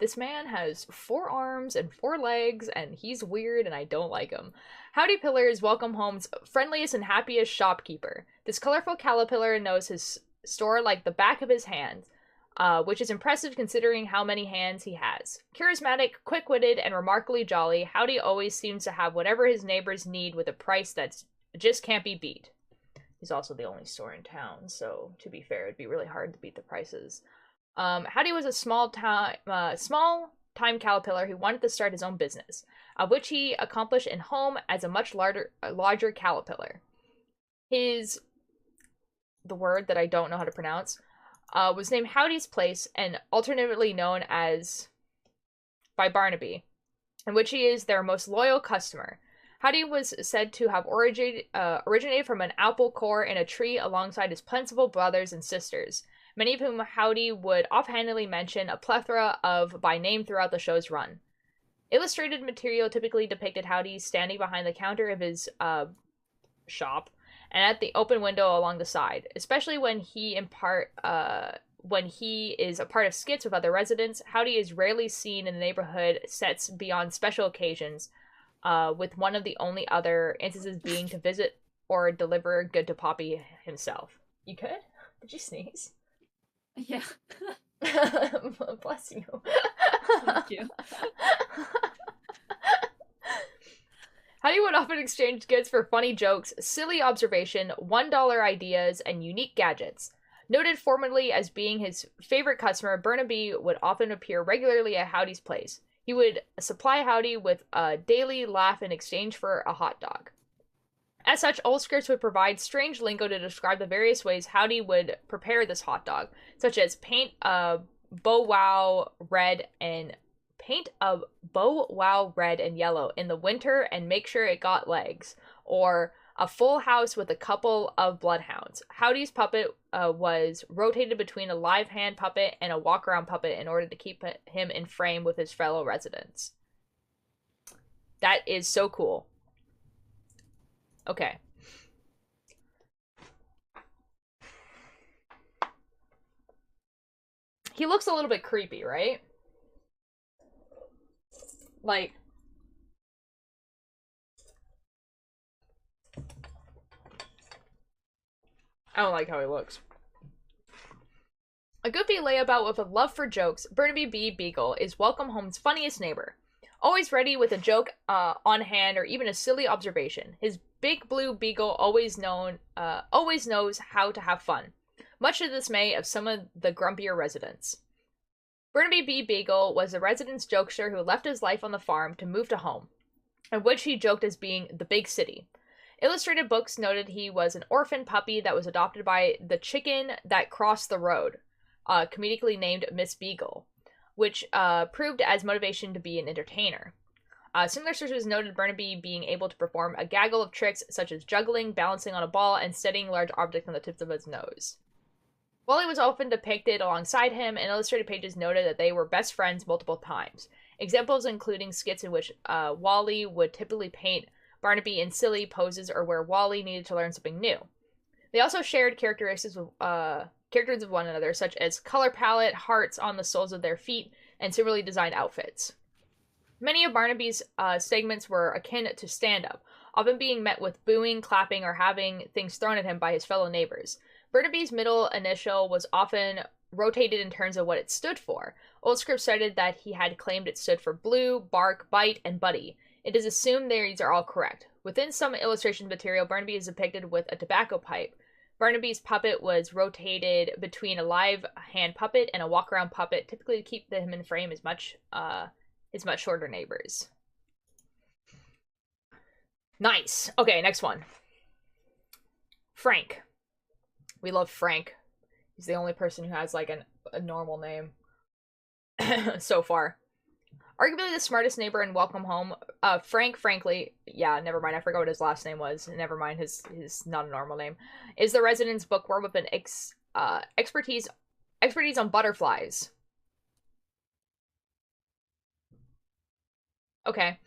This man has 4 arms and 4 legs, and he's weird, and I don't like him. Howdy Pillar is Welcome Home's friendliest and happiest shopkeeper. This colorful caterpillar knows his store like the back of his hand, which is impressive considering how many hands he has. Charismatic, quick-witted, and remarkably jolly, Howdy always seems to have whatever his neighbors need with a price that just can't be beat. He's also the only store in town, so to be fair, it'd be really hard to beat the prices. Howdy was a small-time caterpillar who wanted to start his own business, which he accomplished in Home as a much larger caterpillar. The word that I don't know how to pronounce, was named Howdy's Place and alternatively known as by Barnaby, in which he is their most loyal customer. Howdy was said to have originated from an apple core in a tree alongside his plentiful brothers and sisters, many of whom Howdy would offhandedly mention a plethora of by name throughout the show's run. Illustrated material typically depicted Howdy standing behind the counter of his shop and at the open window along the side, especially when he is a part of skits with other residents. Howdy is rarely seen in the neighborhood sets beyond special occasions, with one of the only other instances being to visit or deliver good to Poppy himself. You good? Did you sneeze? Yeah. Bless you. Thank you. Howdy would often exchange goods for funny jokes, silly observation, $1 ideas, and unique gadgets. Noted formerly as being his favorite customer, Burnaby would often appear regularly at Howdy's place. He would supply Howdy with a daily laugh in exchange for a hot dog. As such, old scripts would provide strange lingo to describe the various ways Howdy would prepare this hot dog, such as paint a bow wow red and yellow in the winter and make sure it got legs, or a full house with a couple of bloodhounds. Howdy's puppet was rotated between a live hand puppet and a walk-around puppet in order to keep him in frame with his fellow residents. That is so cool. Okay. He looks a little bit creepy, right? Like, I don't like how he looks. A goofy layabout with a love for jokes, Burnaby B. Beagle is Welcome Home's funniest neighbor. Always ready with a joke on hand or even a silly observation. His big blue beagle always knows how to have fun, much to the dismay of some of the grumpier residents. Burnaby B. Beagle was a resident's jokester who left his life on the farm to move to Home, in which he joked as being the big city. Illustrated books noted he was an orphan puppy that was adopted by the chicken that crossed the road, comedically named Miss Beagle, which proved as motivation to be an entertainer. Similar sources noted Burnaby being able to perform a gaggle of tricks such as juggling, balancing on a ball, and steadying large objects on the tips of his nose. Wally was often depicted alongside him, and illustrated pages noted that they were best friends multiple times. Examples including skits in which Wally would typically paint Barnaby in silly poses or where Wally needed to learn something new. They also shared characters of one another, such as color palette, hearts on the soles of their feet, and similarly designed outfits. Many of Barnaby's segments were akin to stand-up, often being met with booing, clapping, or having things thrown at him by his fellow neighbors. Burnaby's middle initial was often rotated in terms of what it stood for. Old scripts cited that he had claimed it stood for blue, bark, bite, and buddy. It is assumed these are all correct. Within some illustration material, Barnaby is depicted with a tobacco pipe. Barnaby's puppet was rotated between a live hand puppet and a walk-around puppet, typically to keep him in frame as much shorter neighbors. Nice. Okay, next one. Frank. We love Frank. He's the only person who has, like, a normal name so far. Arguably the smartest neighbor in Welcome Home, frankly, yeah, never mind, I forgot what his last name was. Never mind, his not a normal name. Is the resident's bookworm with an expertise on butterflies. Okay.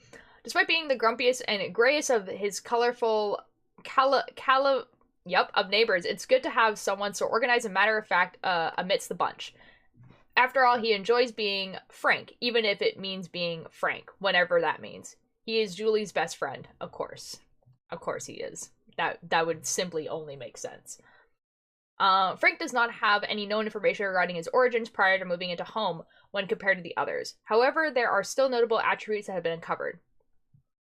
Despite being the grumpiest and grayest of his colorful of neighbors, it's good to have someone so organized and matter of fact amidst the bunch. After all, he enjoys being frank, even if it means being frank, whenever that means. He is Julie's best friend, of course. Of course he is. That would simply only make sense. Frank does not have any known information regarding his origins prior to moving into Home when compared to the others. However, there are still notable attributes that have been uncovered.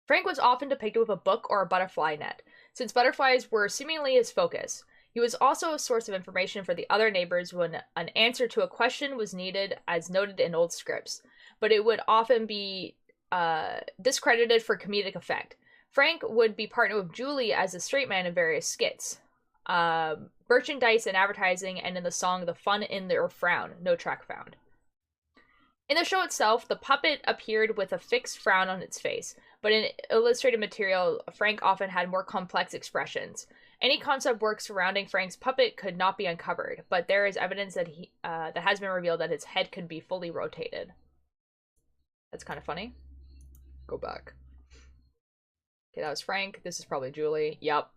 Frank was often depicted with a book or a butterfly net, since butterflies were seemingly his focus. He was also a source of information for the other neighbors when an answer to a question was needed, as noted in old scripts, but it would often be discredited for comedic effect. Frank would be partnered with Julie as a straight man in various skits, merchandise and advertising, and in the song The Fun in Their Frown, no track found. In the show itself, the puppet appeared with a fixed frown on its face, but in illustrated material, Frank often had more complex expressions. Any concept work surrounding Frank's puppet could not be uncovered, but there is evidence that that has been revealed that his head could be fully rotated. That's kind of funny. Go back. Okay, that was Frank. This is probably Julie. Yep,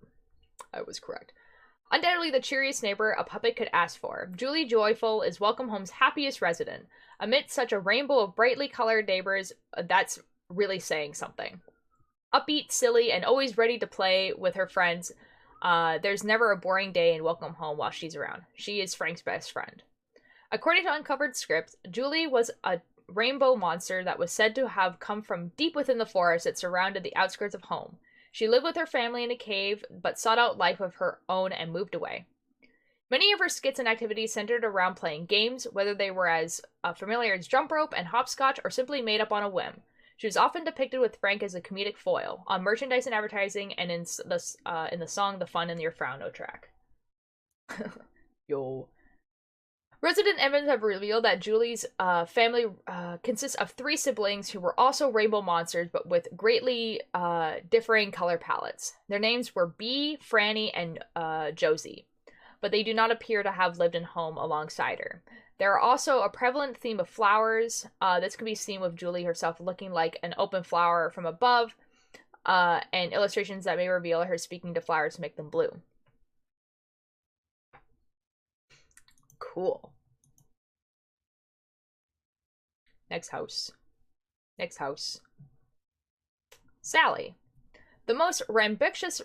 I was correct. Undoubtedly the cheeriest neighbor a puppet could ask for. Julie Joyful is Welcome Home's happiest resident. Amidst such a rainbow of brightly colored neighbors, that's really saying something. Upbeat, silly, and always ready to play with her friends, there's never a boring day in Welcome Home while she's around. She is Frank's best friend. According to uncovered scripts, Julie was a rainbow monster that was said to have come from deep within the forest that surrounded the outskirts of Home. She lived with her family in a cave, but sought out life of her own and moved away. Many of her skits and activities centered around playing games, whether they were as familiar as jump rope and hopscotch or simply made up on a whim. She was often depicted with Frank as a comedic foil, on merchandise and advertising, and in the song The Fun in Your Frown No track. Yo. Resident evidence have revealed that Julie's family consists of 3 siblings who were also rainbow monsters, but with greatly differing color palettes. Their names were Bee, Franny, and Josie, but they do not appear to have lived in Home alongside her. There are also a prevalent theme of flowers. This can be seen with Julie herself looking like an open flower from above, and illustrations that may reveal her speaking to flowers to make them bloom. Cool. Next house. Next house. Sally. The most rambunctious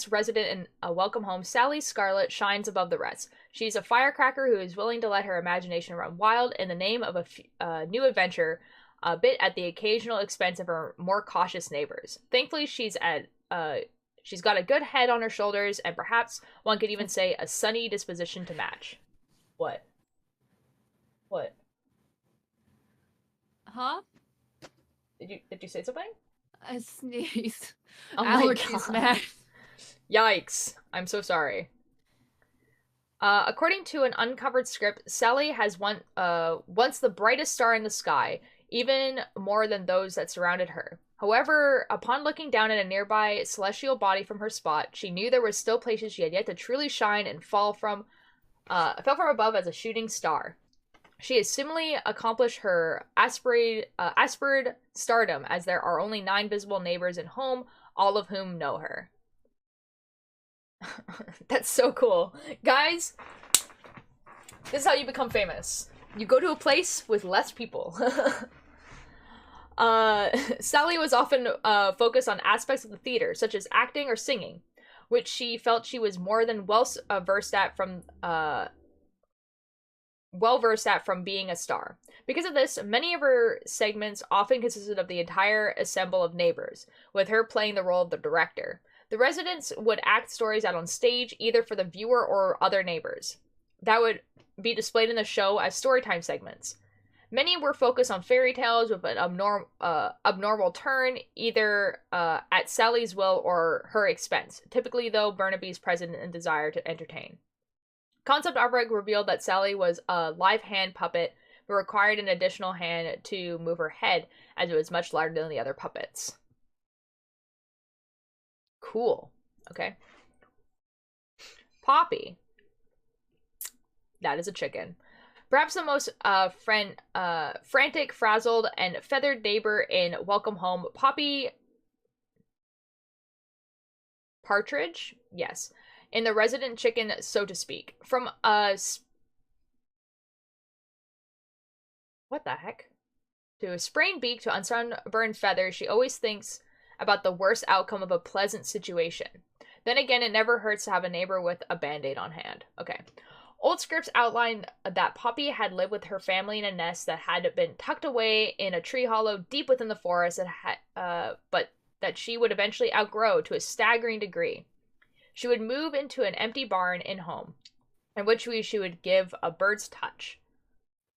resident in a Welcome Home, Sally Scarlett shines above the rest. She's a firecracker who is willing to let her imagination run wild in the name of a new adventure, a bit at the occasional expense of her more cautious neighbors. Thankfully, she's got a good head on her shoulders, and perhaps one could even say a sunny disposition to match. What? What? Huh? Did you say something? I sneezed. Oh my Allergies, God. man. Yikes. I'm so sorry. According to an uncovered script, Sally has once the brightest star in the sky, even more than those that surrounded her. However, upon looking down at a nearby celestial body from her spot, she knew there were still places she had yet to truly shine and fell from above as a shooting star. She has similarly accomplished her aspired stardom, as there are only 9 visible neighbors in Home, all of whom know her. That's so cool. Guys, this is how you become famous. You go to a place with less people. Sally was often focused on aspects of the theater, such as acting or singing, which she felt she was more than well versed at from being a star. Because of this, many of her segments often consisted of the entire ensemble of neighbors, with her playing the role of the director. The residents would act stories out on stage, either for the viewer or other neighbors, that would be displayed in the show as storytime segments. Many were focused on fairy tales with an abnormal turn, either at Sally's will or her expense, typically though Burnaby's presence and desire to entertain. Concept artwork revealed that Sally was a live hand puppet, but required an additional hand to move her head, as it was much larger than the other puppets. Cool. Okay. Poppy. That is a chicken. Perhaps the most frantic, frazzled, and feathered neighbor in Welcome Home, Poppy Partridge? Yes. In the resident chicken, so to speak. From what the heck? To a sprained beak to unsunburned feathers, she always thinks about the worst outcome of a pleasant situation. Then again, it never hurts to have a neighbor with a band-aid on hand. Okay. Old scripts outline that Poppy had lived with her family in a nest that had been tucked away in a tree hollow deep within the forest, but that she would eventually outgrow to a staggering degree. She would move into an empty barn in home, in which she would give a bird's touch.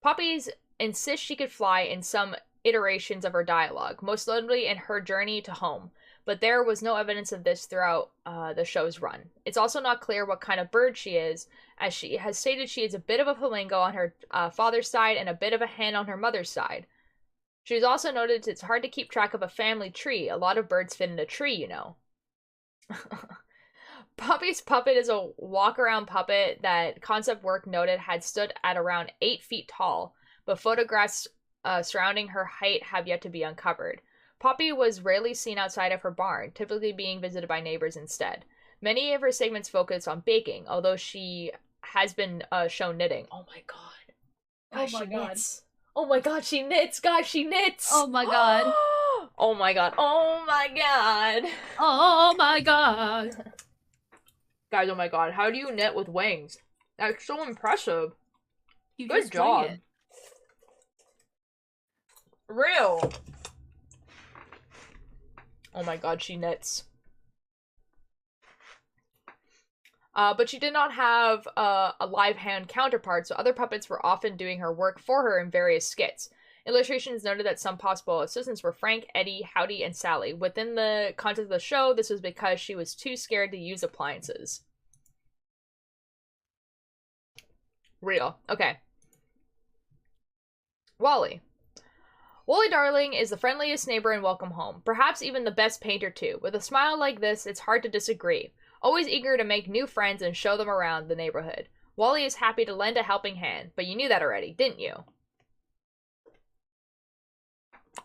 Poppy's insists she could fly in some iterations of her dialogue, most notably in her journey to home, but there was no evidence of this throughout the show's run. It's also not clear what kind of bird she is, as she has stated she is a bit of a flamingo on her father's side and a bit of a hen on her mother's side. She has also noted it's hard to keep track of a family tree. A lot of birds fit in a tree, you know. Poppy's puppet is a walk-around puppet that Concept Work noted had stood at around 8 feet tall, but photographs surrounding her height have yet to be uncovered. Poppy was rarely seen outside of her barn, typically being visited by neighbors instead. Many of her segments focus on baking, although she has been shown knitting. Oh my god. Gosh, Oh my she god. knits. Oh my god, she knits! Guys, she knits! Oh my god. Oh my god. Oh my god. Oh my god. Guys, oh my god. How do you knit with wings? That's so impressive. You Good just wing job. it. Real. Oh my god, she knits. But she did not have a live hand counterpart, so other puppets were often doing her work for her in various skits. Illustrations noted that some possible assistants were Frank, Eddie, Howdy, and Sally. Within the context of the show, this was because she was too scared to use appliances. Real. Okay. Wally. Wally Darling is the friendliest neighbor in Welcome Home, perhaps even the best painter too. With a smile like this, it's hard to disagree. Always eager to make new friends and show them around the neighborhood. Wally is happy to lend a helping hand, but you knew that already, didn't you?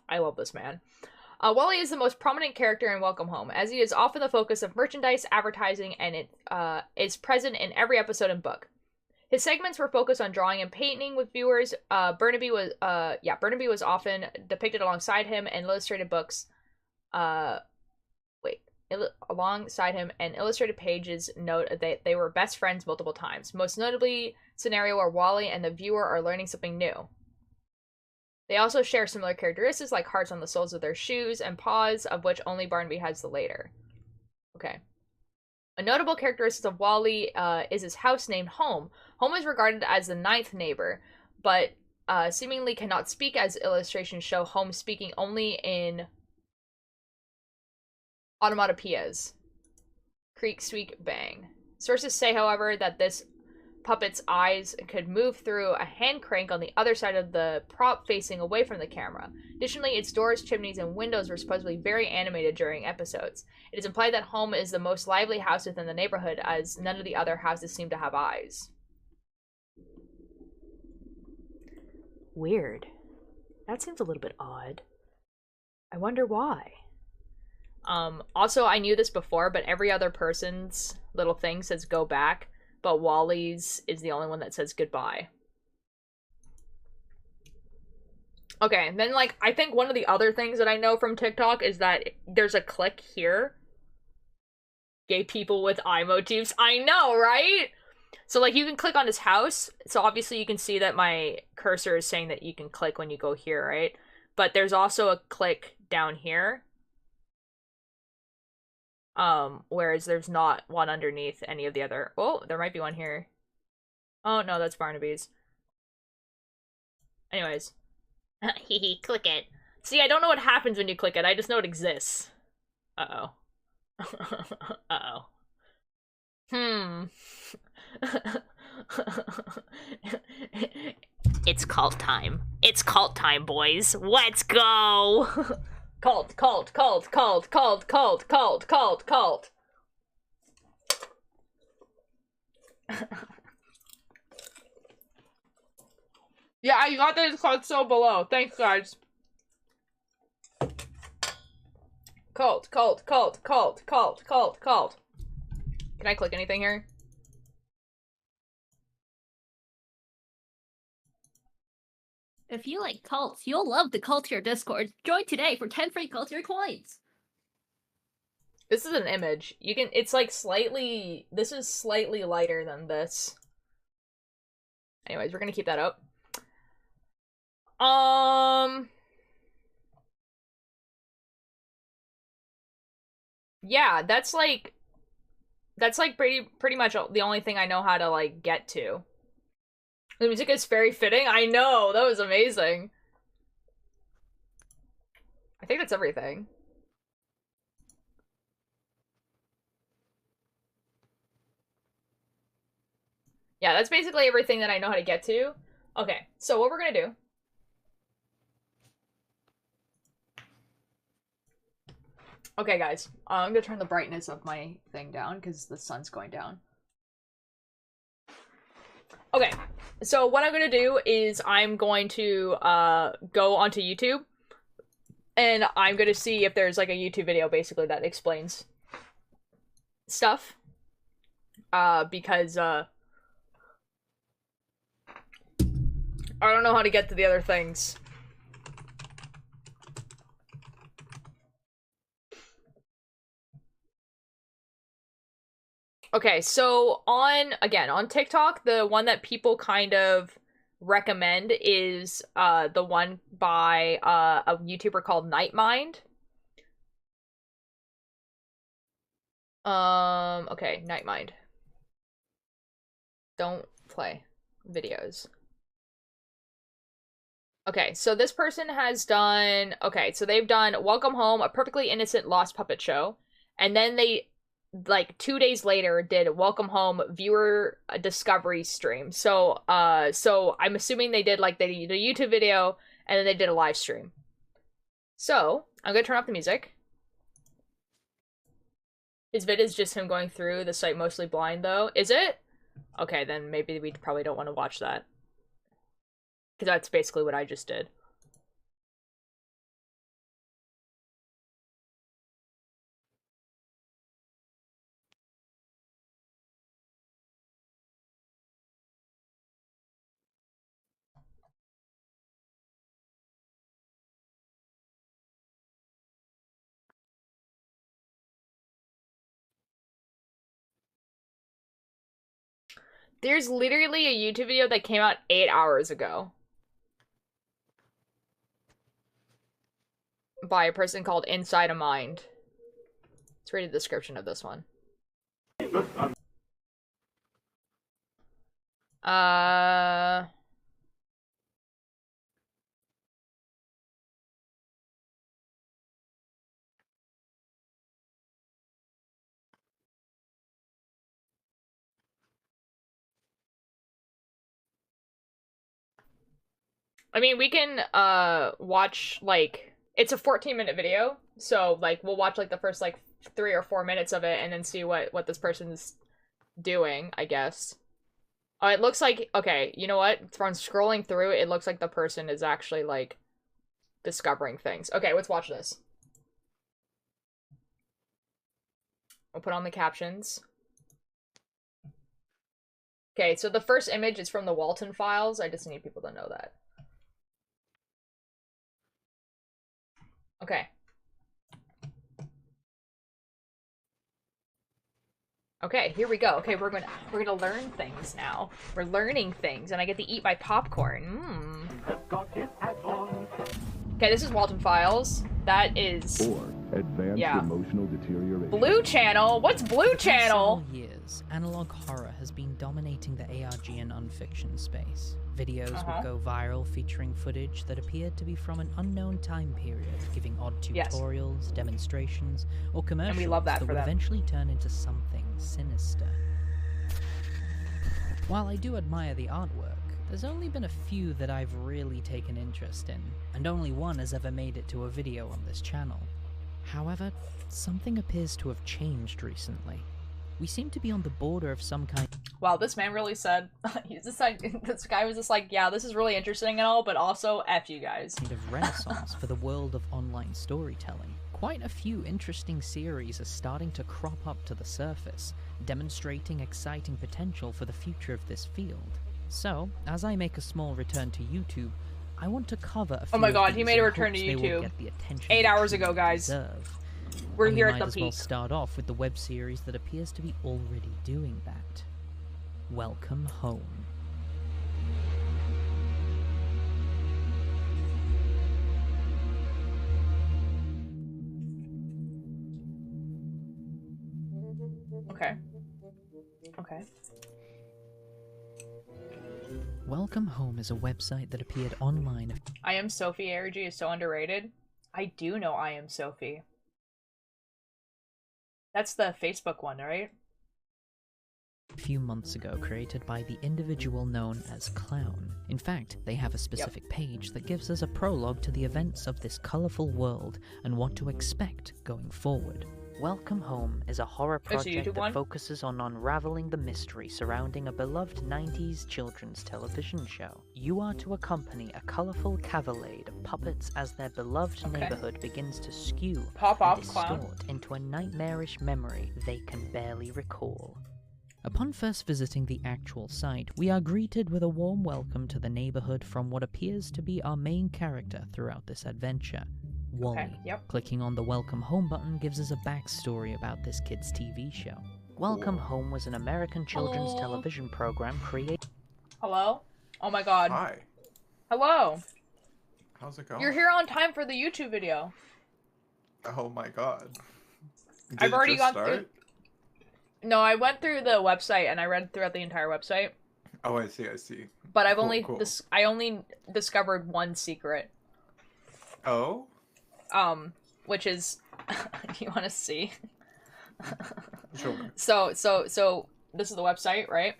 I love this man. Wally is the most prominent character in Welcome Home, as he is often the focus of merchandise, advertising, and it is present in every episode and book. His segments were focused on drawing and painting with viewers. Burnaby was often depicted alongside him in illustrated books. Alongside him, and illustrated pages note that they were best friends multiple times. Most notably, scenario where Wally and the viewer are learning something new. They also share similar characteristics like hearts on the soles of their shoes and paws, of which only Barnaby has the later. Okay. A notable characteristic of Wally is his house named Home. Home is regarded as the ninth neighbor, but seemingly cannot speak, as illustrations show Home speaking only in onomatopoeias. Creak, squeak, bang. Sources say, however, that this puppet's eyes could move through a hand crank on the other side of the prop facing away from the camera. Additionally, its doors, chimneys, and windows were supposedly very animated during episodes. It is implied that Home is the most lively house within the neighborhood, as none of the other houses seem to have eyes. Weird. That seems a little bit odd. I wonder why. Also, I knew this before, but every other person's little thing says go back, but Wally's is the only one that says goodbye. Okay, and then, like, I think one of the other things that I know from TikTok is that there's a click here. Gay people with eye motifs. I know, right? So, like, you can click on his house. So, obviously, you can see that my cursor is saying that you can click when you go here, right? But there's also a click down here. Whereas there's not one underneath any of the other. Oh, there might be one here. Oh, no, that's Barnaby's. Anyways. Hehe, click it. See, I don't know what happens when you click it. I just know it exists. Uh-oh. Uh-oh. It's cult time. It's cult time, boys. Let's go! Cult, cult, cult, cult, cult, cult, cult, cult, cult. Yeah, I got that it's called So Below. Thanks, guys. Cult. Can I click anything here? If you like cults, you'll love the Culture Discord. Join today for 10 free Culture coins. This is an image. You can, it's like slightly, this is slightly lighter than this. Anyways, we're gonna keep that up. Yeah, that's like pretty much the only thing I know how to like get to. The music is very fitting. I know, that was amazing. I think that's everything. Yeah, that's basically everything that I know how to get to. Okay, so what we're gonna do. Okay, guys, I'm gonna turn the brightness of my thing down because the sun's going down. Okay, so what I'm gonna do is I'm going to go onto YouTube and I'm gonna see if there's like a YouTube video basically that explains stuff. Because I don't know how to get to the other things. Okay, so on TikTok, the one that people kind of recommend is the one by a YouTuber called Nightmind. Okay, Nightmind. Don't play videos. Okay, so this person has done, okay, so they've done Welcome Home, a perfectly innocent lost puppet show, and then they, like, 2 days later, did Welcome Home viewer discovery stream. So I'm assuming they did, like, they did a YouTube video, and then they did a live stream. So, I'm gonna turn off the music. His vid is just him going through the site mostly blind, though. Is it? Okay, then maybe we probably don't want to watch that. Because that's basically what I just did. There's literally a YouTube video that came out 8 hours ago. By a person called Inside a Mind. Let's read the description of this one. I mean, we can, watch, like, it's a 14-minute video, so, like, we'll watch, like, the first, like, 3 or 4 minutes of it, and then see what this person's doing, I guess. Oh, it looks like, okay, you know what? From scrolling through, it looks like the person is actually, like, discovering things. Okay, let's watch this. We'll put on the captions. Okay, so the first image is from the Walton Files. I just need people to know that. Okay. Okay, here we go. Okay, we're gonna learn things now. We're learning things, and I get to eat my popcorn. Okay, this is Walton Files. That is advanced emotional deterioration. Blue Channel. What's Blue Channel? For years, analog horror has been dominating the ARG and unfiction space. Videos would go viral featuring footage that appeared to be from an unknown time period, giving odd tutorials, demonstrations, or commercials we love that would eventually turn into something sinister. While I do admire the artwork, there's only been a few that I've really taken interest in, and only one has ever made it to a video on this channel. However, something appears to have changed recently. We seem to be on the border of some kind. Wow, this man really said, he's just like, this guy was just like, yeah, this is really interesting and all, but also F you guys. Kind of renaissance for the world of online storytelling. Quite a few interesting series are starting to crop up to the surface, demonstrating exciting potential for the future of this field. So, as I make a small return to YouTube, I want to cover a few Oh my god, of he these made a in return to hopes they will YouTube. get the attention 8 they hours ago, truly guys. deserve. We're And here we at might the as well peak. start off with the web series that appears to be already doing that. Welcome Home. Okay. Okay. Welcome Home is a website that appeared online I Am Sophie ARG is so underrated. I do know I Am Sophie. That's the Facebook one, right? a few months ago, created by the individual known as Clown. In fact, they have a specific page that gives us a prologue to the events of this colourful world and what to expect going forward. Welcome Home is a horror project that focuses on unraveling the mystery surrounding a beloved 90s children's television show. You are to accompany a colourful cavalcade of puppets as their beloved neighbourhood begins to skew and distort into a nightmarish memory they can barely recall. Upon first visiting the actual site, we are greeted with a warm welcome to the neighbourhood from what appears to be our main character throughout this adventure, Wally. Clicking on the Welcome Home button gives us a backstory about this kid's TV show. Welcome Home was an American children's television program created... Hello? Oh my god. Hi. Hello. How's it going? You're here on time for the YouTube video. Oh my god. I've already gone through... No, I went through the website and I read throughout the entire website. Oh, I see. But I've only I only discovered one secret. Oh? Which is you want to see? Sure. So this is the website, right?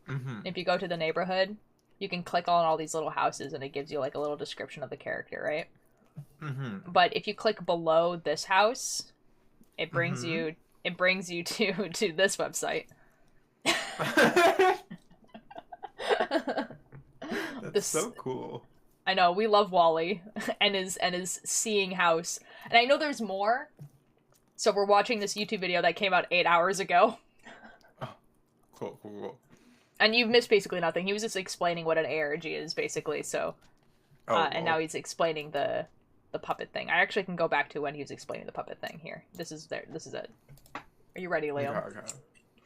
Mm-hmm. If you go to the neighborhood, you can click on all these little houses and it gives you like a little description of the character, right? Mm-hmm. But if you click below this house, it brings you to this website. That's so cool. I know, we love Wally and his seeing house. And I know there's more. So we're watching this YouTube video that came out 8 hours ago. Oh, cool. And you've missed basically nothing. He was just explaining what an ARG is, basically, so... and now he's explaining the puppet thing. I actually can go back to when he was explaining the puppet thing here. This is it. Are you ready, Liam?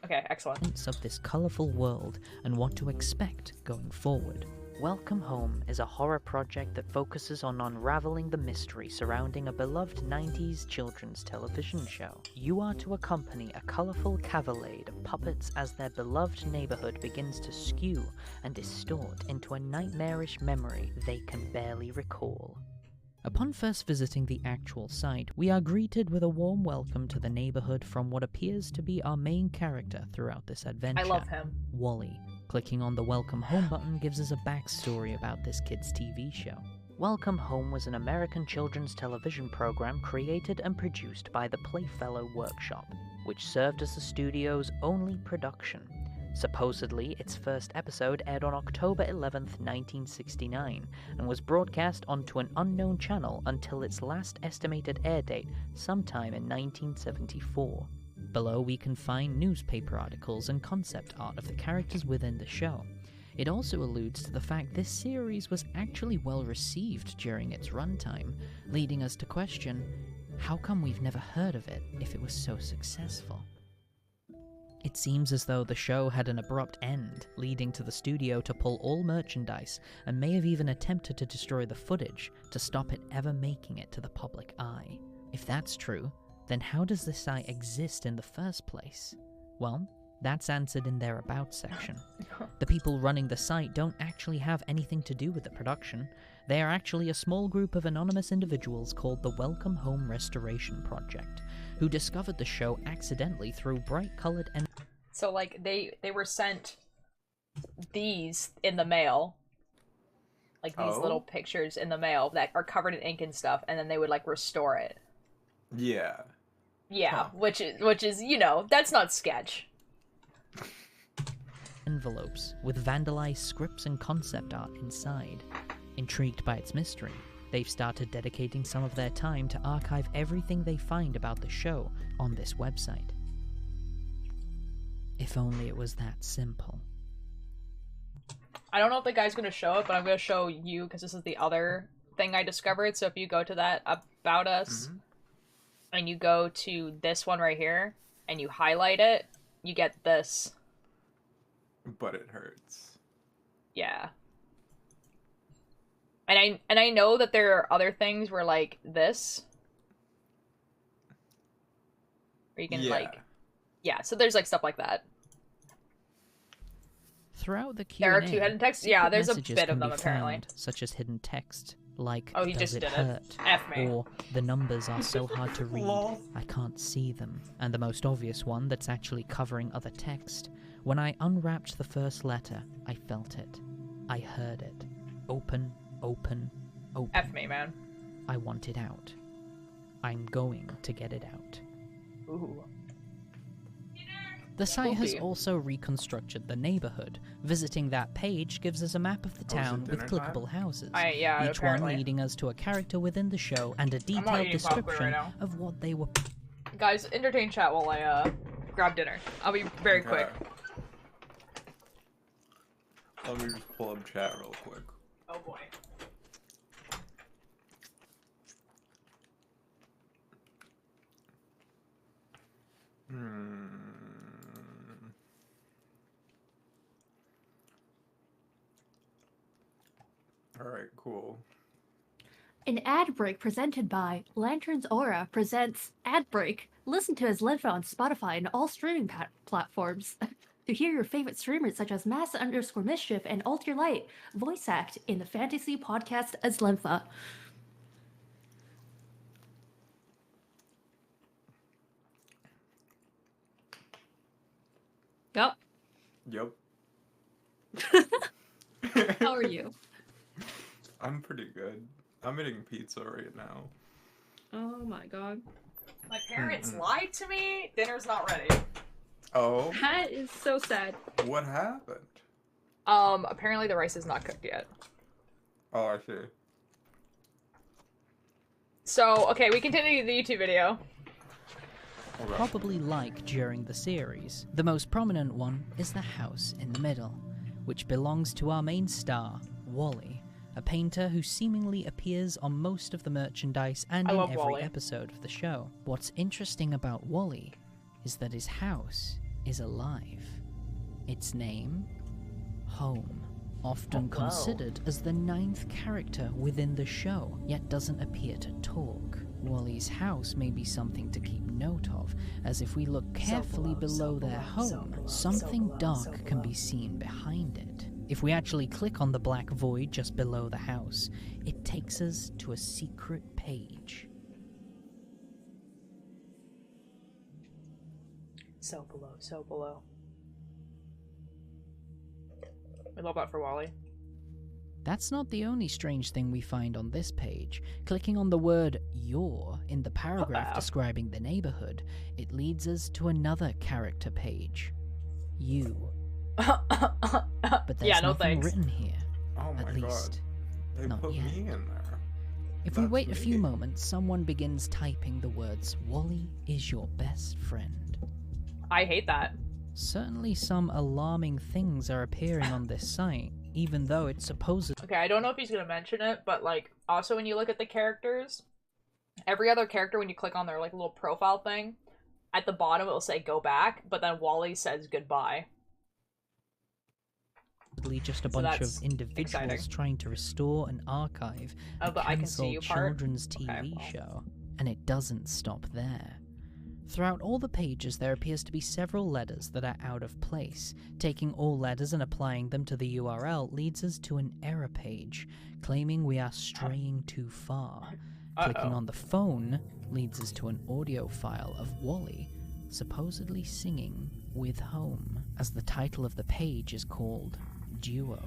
Okay, excellent. Of this colourful world and what to expect going forward. Welcome Home is a horror project that focuses on unraveling the mystery surrounding a beloved 90s children's television show. You are to accompany a colourful cavalcade of puppets as their beloved neighbourhood begins to skew and distort into a nightmarish memory they can barely recall. Upon first visiting the actual site, we are greeted with a warm welcome to the neighbourhood from what appears to be our main character throughout this adventure. I love him. Wally. Clicking on the Welcome Home button gives us a backstory about this kid's TV show. Welcome Home was an American children's television program created and produced by the Playfellow Workshop, which served as the studio's only production. Supposedly, its first episode aired on October 11th, 1969, and was broadcast onto an unknown channel until its last estimated air date sometime in 1974. Below we can find newspaper articles and concept art of the characters within the show. It also alludes to the fact this series was actually well received during its runtime, leading us to question, how come we've never heard of it if it was so successful? It seems as though the show had an abrupt end, leading to the studio to pull all merchandise, and may have even attempted to destroy the footage to stop it ever making it to the public eye. If that's true, then how does this site exist in the first place? Well, that's answered in their About section. The people running the site don't actually have anything to do with the production. They are actually a small group of anonymous individuals called the Welcome Home Restoration Project, who discovered the show accidentally through bright-colored and... So, like, they were sent these in the mail. Like, these little pictures in the mail that are covered in ink and stuff, and then they would, like, restore it. Yeah. Yeah, which is, you know, that's not sketch. envelopes with vandalized scripts and concept art inside. Intrigued by its mystery, they've started dedicating some of their time to archive everything they find about the show on this website. If only it was that simple. I don't know if the guy's going to show it, but I'm going to show you because this is the other thing I discovered. So if you go to that About Us, and you go to this one right here, and you highlight it, you get this. But it hurts. Yeah. And I know that there are other things where, like, this. Where you can, like... Yeah, so there's, like, stuff like that. Throughout the Q&A, there are two hidden texts? Yeah, there's a bit of them, apparently. Found, such as hidden text, like, oh, he does just it did hurt? It. F me. Or, the numbers are so hard to read, I can't see them. And the most obvious one that's actually covering other text. When I unwrapped the first letter, I felt it. I heard it. Open, open, open. F me, man. I want it out. I'm going to get it out. Ooh. The site has also reconstructed the neighborhood. Visiting that page gives us a map of the town with clickable houses, each one leading us to a character within the show and a detailed description of what they were. Guys, entertain chat while I grab dinner. I'll be very quick. Let me just pull up chat real quick. Oh boy. Alright, cool. An ad break presented by Lantern's Aura presents Ad Break. Listen to his Lenfa on Spotify and all streaming platforms. To hear your favorite streamers such as Mass_Mischief and Alter Light voice act in the fantasy podcast as Lenfa. Yep. How are you? I'm pretty good. I'm eating pizza right now. Oh my god. My parents lied to me. Dinner's not ready. Oh? That is so sad. What happened? Apparently the rice is not cooked yet. Oh, I see. So, okay, we continue the YouTube video. Okay. Probably like during the series. The most prominent one is the house in the middle, which belongs to our main star, Wally, a painter who seemingly appears on most of the merchandise and in every Wally. episode of the show. What's interesting about Wally is that his house is alive. Its name? Home. Often considered as the 9th character within the show, yet doesn't appear to talk. Wally's house may be something to keep note of, as if we look carefully below their home, something dark can be seen behind it. If we actually click on the black void just below the house, it takes us to a secret page. So below, so below. I love that for Wally. That's not the only strange thing we find on this page. Clicking on the word "your" in the paragraph describing the neighborhood, it leads us to another character page. You. But there's nothing written here. Oh my at least, God. They not put yet. me in there. If we wait a few moments, someone begins typing the words, "Wally is your best friend." I hate that. Certainly some alarming things are appearing on this site, even though it's supposedly... Okay, I don't know if he's gonna mention it, but, like, also when you look at the characters, every other character, when you click on their, like, little profile thing, at the bottom it will say go back, but then Wally says goodbye. Just a bunch of individuals trying to restore and archive a cancelled children's TV show. And it doesn't stop there. Throughout all the pages there appears to be several letters that are out of place. Taking all letters and applying them to the URL leads us to an error page, claiming we are straying too far. Clicking on the phone leads us to an audio file of Wally supposedly singing with Home, as the title of the page is called Duo.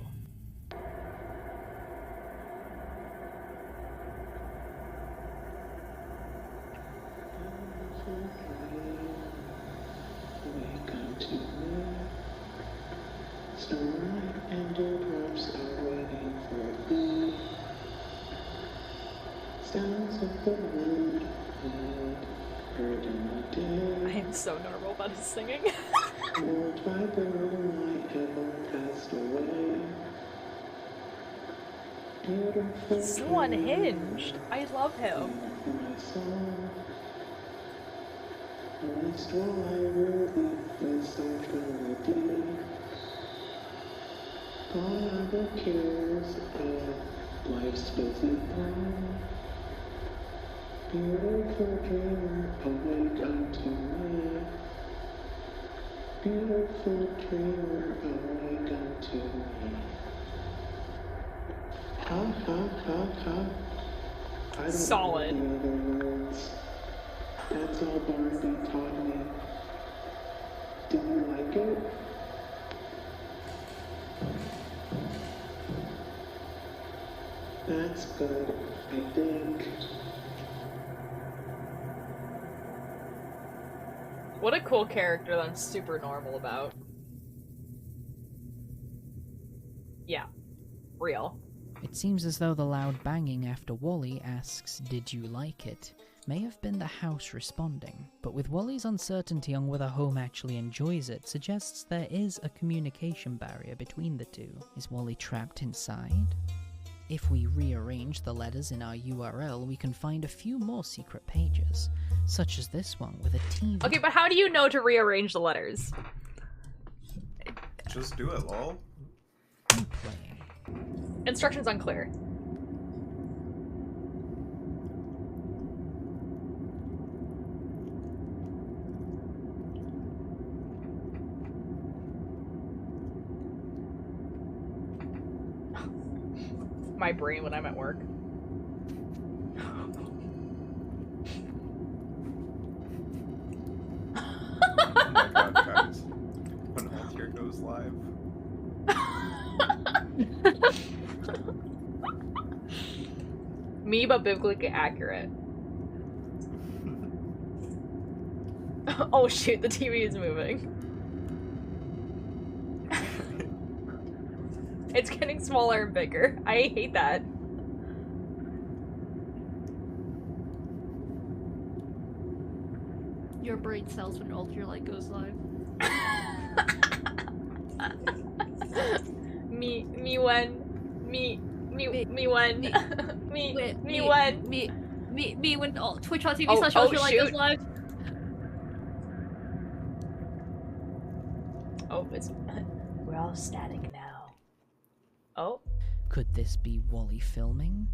and dewdrops are waiting for thee. Sounds of the wood heard in the day. I am so normal about his singing. Moved by the moonlight, ever passed away. Beautiful. He's so unhinged. I love him. My soul. Rest while I rule thee with soft melody. All other cares of life's busy throng. Beautiful dreamer, awake unto me. Beautiful dreamer, awake unto me. Ha ha ha ha. I don't Solid. know the other words. That's all Barnaby taught me. Did you like it? That's good, I think. What a cool character that I'm super normal about. Yeah. Real. It seems as though the loud banging after Wally asks, "Did you like it?" may have been the house responding, but with Wally's uncertainty on whether Home actually enjoys it suggests there is a communication barrier between the two. Is Wally trapped inside? If we rearrange the letters in our URL, we can find a few more secret pages, such as this one with a TV. Okay, but how do you know to rearrange the letters? Just do it, lol. Playing. Instructions unclear. My brain when I'm at work. Oh my god, guys. When Altair goes live. Me, but biblically accurate. Oh shoot, the TV is moving. It's getting smaller and bigger. I hate that. Your brain cells when Ultra Light goes live. me when Twitch.tv/Ultra Light goes live. Oh, it's we're all static now. Oh, Could this be Wally filming?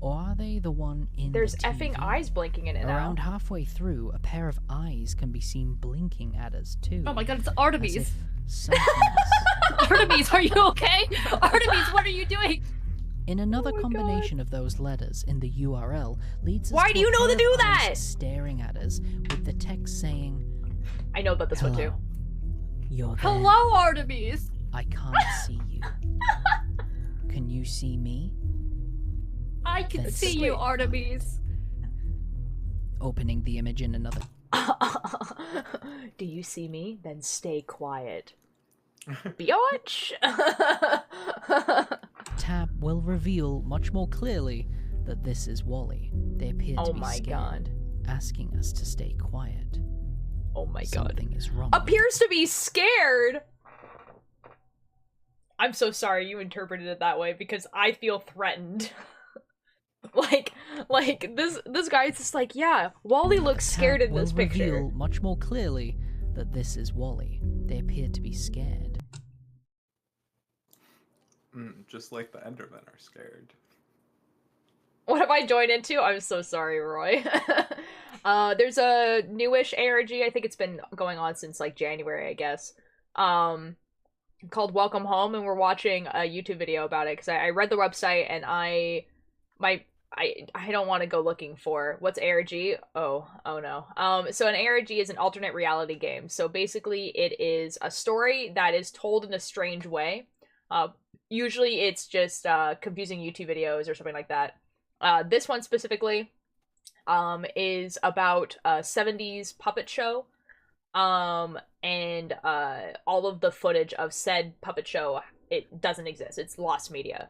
Or are they the one in there's the effing TV? eyes blinking in it Around now. halfway through, a pair of eyes can be seen blinking at us too. Oh my god, it's As Artemis. if something else- Artemis, are you okay? Artemis, what are you doing? In another Oh my combination of those letters in the URL leads us Why to do a you know to pair do of eyes that? staring at us with the text saying, I know about this one too. "Hello. You're there. Hello, Artemis. I can't see you. Can you see me?" I can That's see you, Artemis. Opening the image in another. Do you see me? Then stay quiet. Biatch! Tab will reveal much more clearly that this is Wally. They appear to Oh be my scared, god. asking us to stay quiet. Oh my god. Something is wrong. with Appears to be scared! I'm so sorry you interpreted it that way because I feel threatened. like this guy's just like, yeah, Wally looks scared Tab in this will picture. reveal much more clearly that this is Wally. They appear to be scared. Just like the Endermen are scared. What have I joined into? I'm so sorry, Roy. There's a newish ARG, I think it's been going on since like January, I guess. Called Welcome Home, and we're watching a YouTube video about it because I read the website and I don't want to go looking for what's ARG. Oh no. So an ARG is an alternate reality game. So basically it is a story that is told in a strange way. Usually it's just confusing YouTube videos or something like that. This one specifically is about a 70s puppet show And all of the footage of said puppet show, it doesn't exist. It's lost media.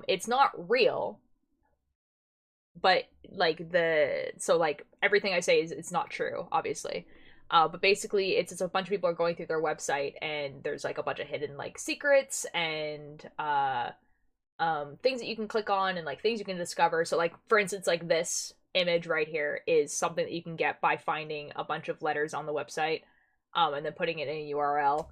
It's not real, but like everything I say is it's not true, obviously. But basically it's just a bunch of people are going through their website, and there's like a bunch of hidden like secrets and things that you can click on and like things you can discover. So like for instance, like this image right here is something that you can get by finding a bunch of letters on the website and then putting it in a URL.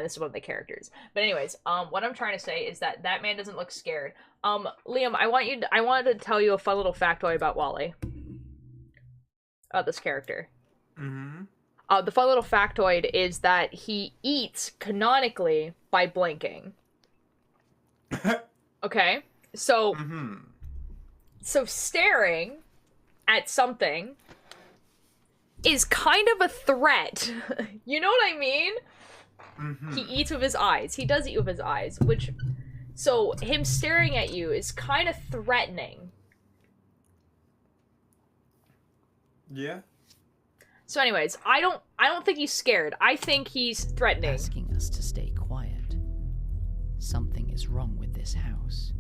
This is one of the characters. But anyways, what I'm trying to say is that that man doesn't look scared. Liam, I wanted to tell you a fun little factoid about Wally. This character. Mm-hmm. The fun little factoid is that he eats canonically by blinking. Okay? So, so staring at something is kind of a threat. You know what I mean? He eats with his eyes. He does eat with his eyes, which... So, him staring at you is kind of threatening. Yeah. So anyways, I don't think he's scared. I think he's threatening. Asking us to stay quiet. Something is wrong with this house.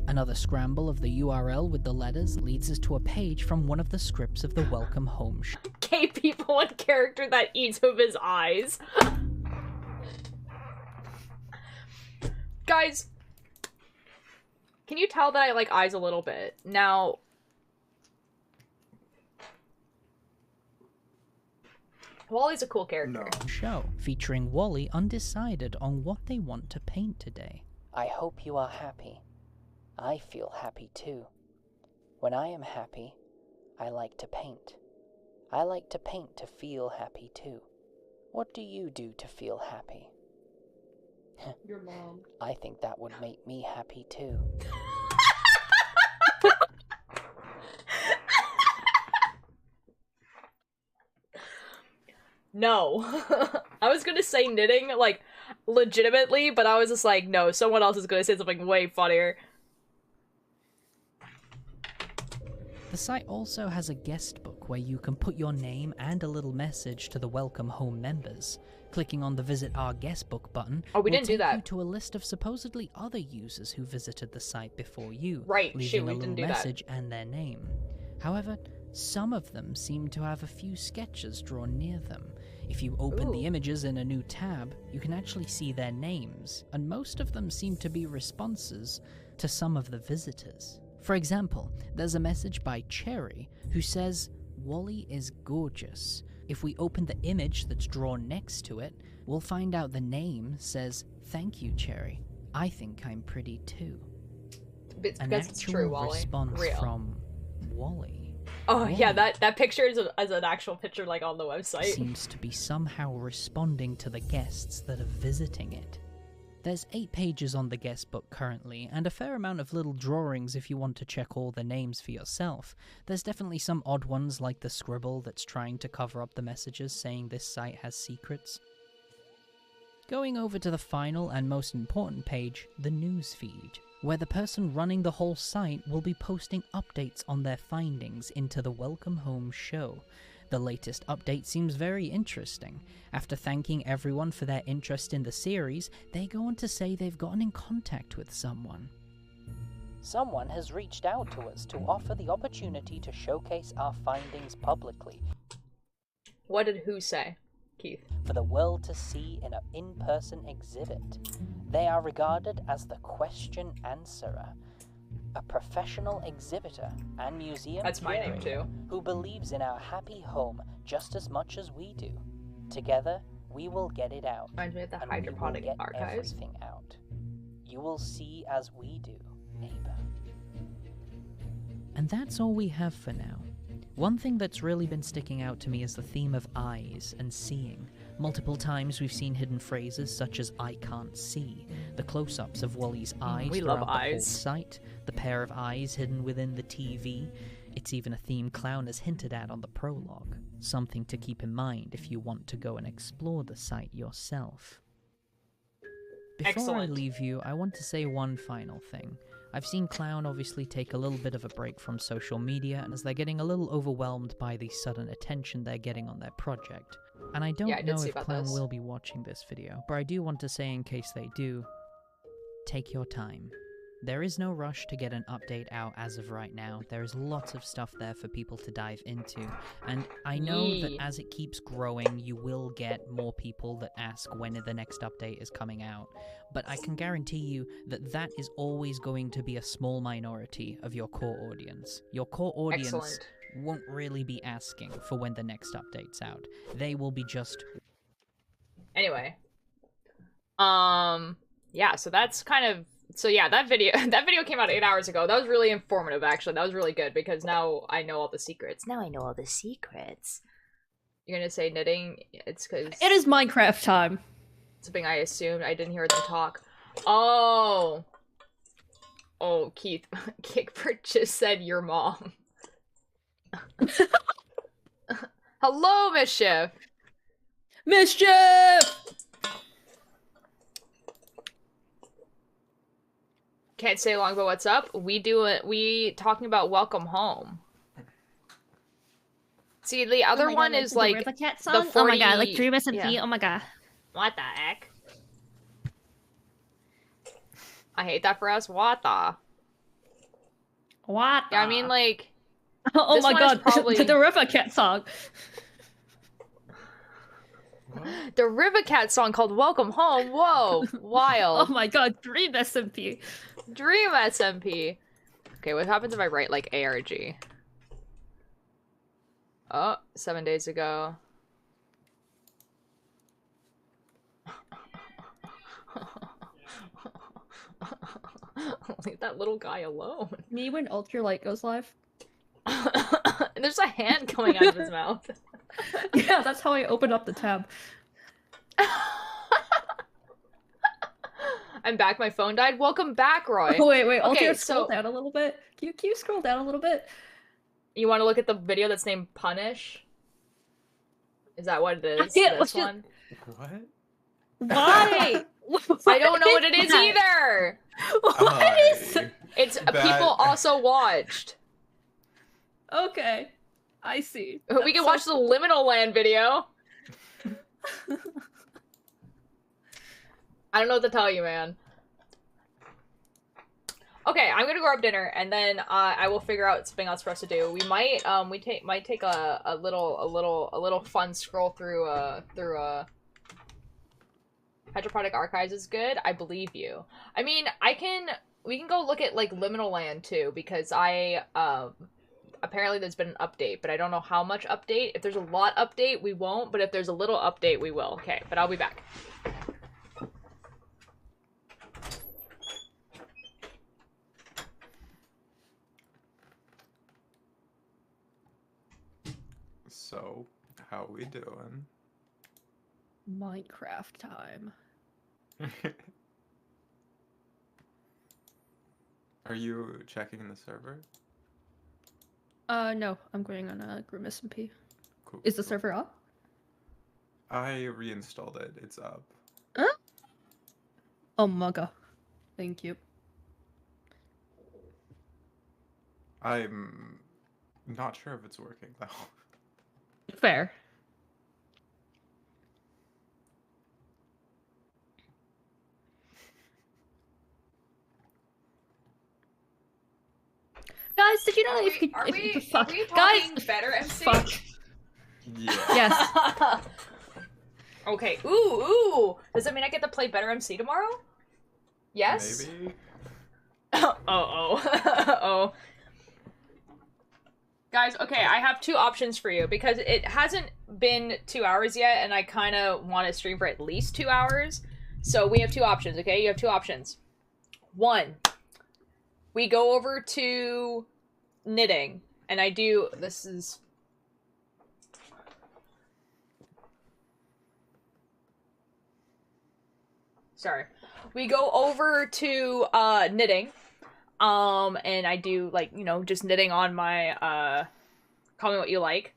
Another scramble of the URL with the letters leads us to a page from one of the scripts of the Welcome Home show. Gay people and character that eats with his eyes. Guys, can you tell that I like eyes a little bit? Now, Wally's a cool character. No. Show featuring Wally undecided on what they want to paint today. I hope you are happy. I feel happy too. When I am happy, I like to paint. I like to paint to feel happy too. What do you do to feel happy? Your mom. I think that would make me happy too. No. I was gonna say knitting, like, legitimately, but I was just like, no, someone else is gonna say something way funnier. The site also has a guest book where you can put your name and a little message to the Welcome Home members. Clicking on the Visit Our Guest Book button we didn't do will take that. you to a list of supposedly other users who visited the site before you, Right, leaving shoot, a we little didn't do that. message and their name. However, some of them seem to have a few sketches drawn near them. If you open the images in a new tab, you can actually see their names, and most of them seem to be responses to some of the visitors. For example, there's a message by Cherry who says, "Wally is gorgeous." If we open the image that's drawn next to it, we'll find out the name says, "Thank you, Cherry. I think I'm pretty too." It's An because it's actual true, Wally. response Real. from Wally. Oh, yeah, Wally that picture is as an actual picture, like, on the website. seems to be somehow responding to the guests that are visiting it. There's 8 pages on the guest book currently, and a fair amount of little drawings if you want to check all the names for yourself. There's definitely some odd ones like the scribble that's trying to cover up the messages saying this site has secrets. Going over to the final and most important page, the news feed, where the person running the whole site will be posting updates on their findings into the Welcome Home show. The latest update seems very interesting. After thanking everyone for their interest in the series, they go on to say they've gotten in contact with someone. Someone has reached out to us to offer the opportunity to showcase our findings publicly What did who say, Keith? for the world to see in an in-person exhibit. They are regarded as the question answerer, a professional exhibitor and museum That's my name, curator too. who believes in our happy home just as much as we do. Together, we will get it out. Reminds me of the and we will hydroponic get archives. everything out. You will see as we do, neighbor. And that's all we have for now. One thing that's really been sticking out to me is the theme of eyes and seeing. Multiple times we've seen hidden phrases such as "I can't see," the close-ups of Wally's eyes we throughout love the whole eyes. site, the pair of eyes hidden within the TV. It's even a theme Clown has hinted at on the prologue. Something to keep in mind if you want to go and explore the site yourself. Before Excellent. I leave you, I want to say one final thing. I've seen Clown obviously take a little bit of a break from social media as they're getting a little overwhelmed by the sudden attention they're getting on their project. And I don't know if Clown will be watching this video, but I do want to say in case they do, take your time. There is no rush to get an update out as of right now. There is lots of stuff there for people to dive into, and I know that as it keeps growing, you will get more people that ask when the next update is coming out. But I can guarantee you that that is always going to be a small minority of your core audience. Your core audience won't really be asking for when the next update's out. They will be just... Anyway. Yeah, so that's kind of... So yeah, that video came out 8 hours ago. That was really informative, actually. That was really good, because now I know all the secrets. Now I know all the secrets. You're gonna say knitting? It's because... It is Minecraft time. Something I assumed. I didn't hear them talk. Oh! Oh, Keith. Kickbird just said your mom. Hello, Mischief! Mischief! Can't say long, but what's up? We talking about Welcome Home. See, the other one is like the Cat song. 40... Oh my god, like Dream SMP. Oh my god. What the heck? I hate that for us. What the? What? Yeah, I mean, like. Oh my god, probably... the River Cat song. What? The River Cat song called Welcome Home. Whoa, wild. Oh my god, Dream SMP. Dream SMP. Okay, what happens if I write like ARG? Oh, 7 days ago. Leave that little guy alone. Me when Ultralight goes live. There's a hand coming out of his mouth. Yeah, that's how I open up the tab. I'm back. My phone died. Welcome back, Roy. Oh, wait. Okay, Scroll down a little bit. Can you scroll down a little bit? You want to look at the video that's named Punish? Is that what it is? Yeah, this one? What? Why? I don't know what it is either. What is? It's people also watched. Okay, I see. We can watch the Liminal Land video. I don't know what to tell you, man. Okay, I'm gonna grab dinner, and then I will figure out something else for us to do. We might might take a little fun scroll through Hydroponic Archives is good. I believe you. I mean, we can go look at like Liminal Land too, because apparently there's been an update, but I don't know how much update. If there's a lot update, we won't, but if there's a little update, we will. Okay, but I'll be back. So, how we doing? Minecraft time. Are you checking the server? No, I'm going on Grimace MP. Cool. Is the server up? I reinstalled it. It's up. Huh? Oh my god. Thank you. I'm not sure if it's working though. Fair. Guys, did you know if you could... Are we Guys, better MC? fuck. Yeah. Yes. Okay. Ooh. Does that mean I get to play better MC tomorrow? Yes? Maybe? Oh. Guys, okay, I have two options for you, because it hasn't been 2 hours yet, and I kind of want to stream for at least 2 hours. So we have two options, okay? You have two options. One, we go over to knitting, and I do... This is... Sorry. We go over to knitting, and I do, like, you know, just knitting on my call me what you like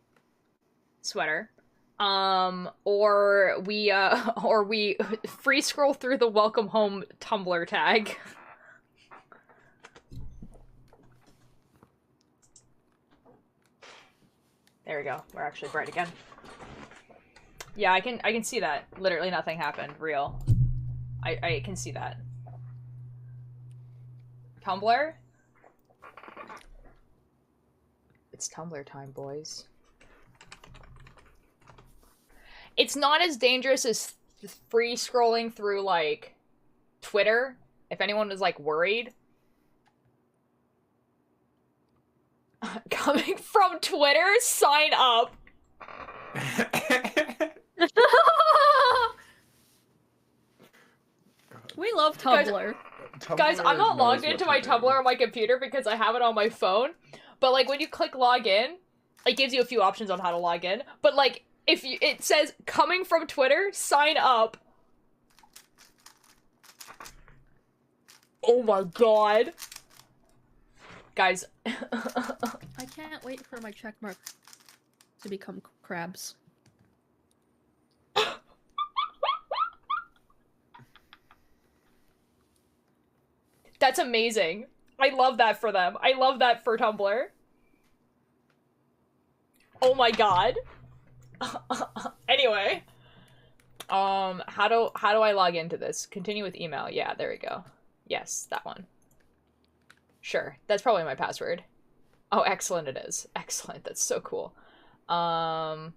sweater. Or we free scroll through the welcome home Tumblr tag. There we go. We're actually bright again. Yeah, I can see that. Literally nothing happened. Real. I can see that. Tumblr? It's Tumblr time, boys. It's not as dangerous as free scrolling through, like, Twitter, if anyone was, like, worried. Coming from Twitter? Sign up! We love Tumblr. Guys, I'm not logged into my Tumblr on my computer because I have it on my phone. But, like, when you click log in, it gives you a few options on how to log in. But, like, if you, it says, coming from Twitter, sign up. Oh my god. Guys. I can't wait for my checkmark to become crabs. That's amazing. I love that for them. I love that for Tumblr. Oh my god. Anyway. How do I log into this? Continue with email. Yeah, there we go. Yes, that one. Sure. That's probably my password. Oh, excellent it is. Excellent. That's so cool. How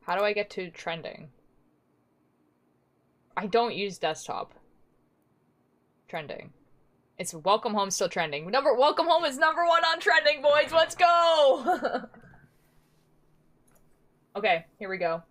do I get to trending? I don't use desktop. Trending. It's Welcome Home still trending. Welcome Home is #1 on trending, boys. Let's go. Okay, here we go.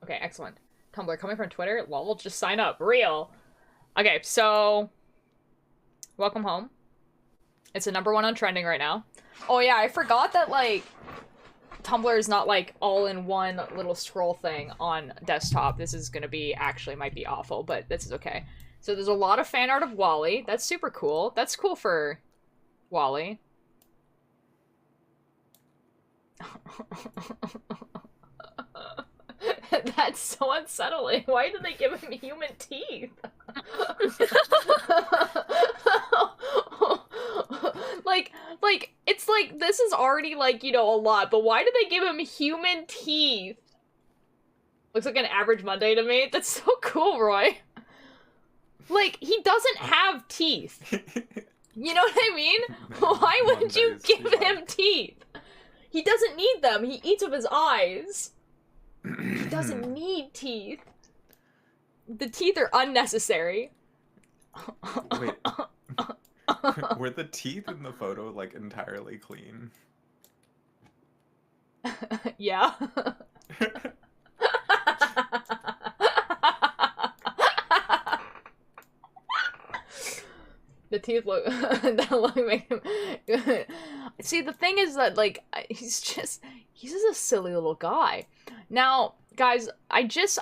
Okay, excellent. Tumblr coming from Twitter? Well, we'll just sign up. Real. Okay, so Welcome Home. It's a #1 on trending right now. Oh yeah, I forgot that, like, Tumblr is not, like, all in one little scroll thing on desktop. This is gonna be, actually, might be awful, but this is okay. So there's a lot of fan art of Wally. That's super cool. That's cool for Wally. That's so unsettling. Why did they give him human teeth? like, it's like, this is already, like, you know, a lot, but why did they give him human teeth? Looks like an average Monday to me. That's so cool, Roy. Like, he doesn't have teeth. You know what I mean? Why would you give him teeth? He doesn't need them. He eats with his eyes. He doesn't need teeth. The teeth are unnecessary. Wait. Were the teeth in the photo, like, entirely clean? Yeah. The teeth look that look make him see, the thing is that, like, he's just a silly little guy. Now, guys, I just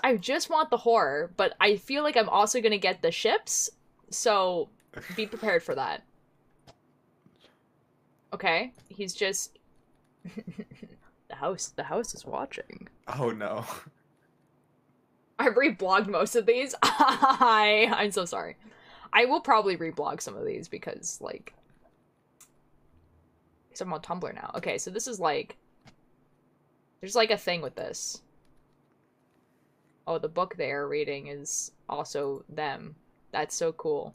want the horror, but I feel like I'm also gonna get the ships, so be prepared for that. Okay, he's just the house is watching. Oh no. I reblogged most of these. I'm so sorry. I will probably reblog some of these because, like, because I'm on Tumblr now. Okay, so this is, like, there's, like, a thing with this. Oh, the book they are reading is also them. That's so cool.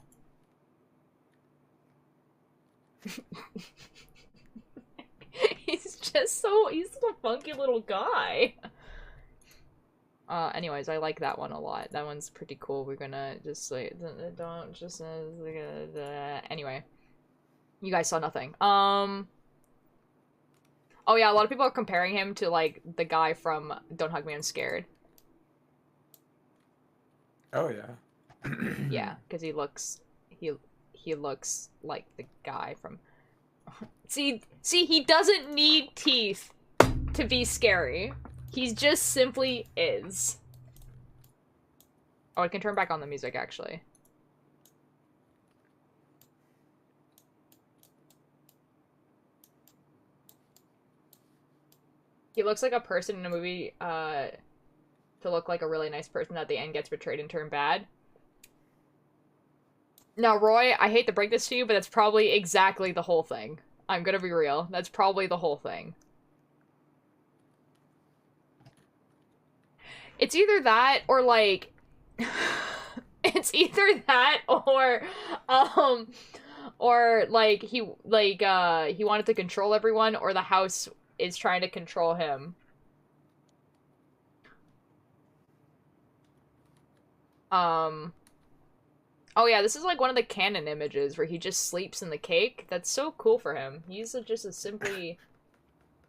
He's a funky little guy. Anyways, I like that one a lot. That one's pretty cool. We're gonna just, like, anyway. You guys saw nothing. Oh yeah, a lot of people are comparing him to, like, the guy from Don't Hug Me, I'm Scared. Oh yeah. Yeah, because he looks like the guy from See, he doesn't need teeth to be scary. He just simply is. Oh, I can turn back on the music, actually. He looks like a person in a movie, to look like a really nice person that at the end gets betrayed and turned bad. Now, Roy, I hate to break this to you, but that's probably exactly the whole thing. I'm gonna be real. That's probably the whole thing. It's either that or, like... it's either that or, like, he wanted to control everyone, or the house is trying to control him. Oh yeah, this is like one of the canon images where he just sleeps in the cake. That's so cool for him. He's just a simply,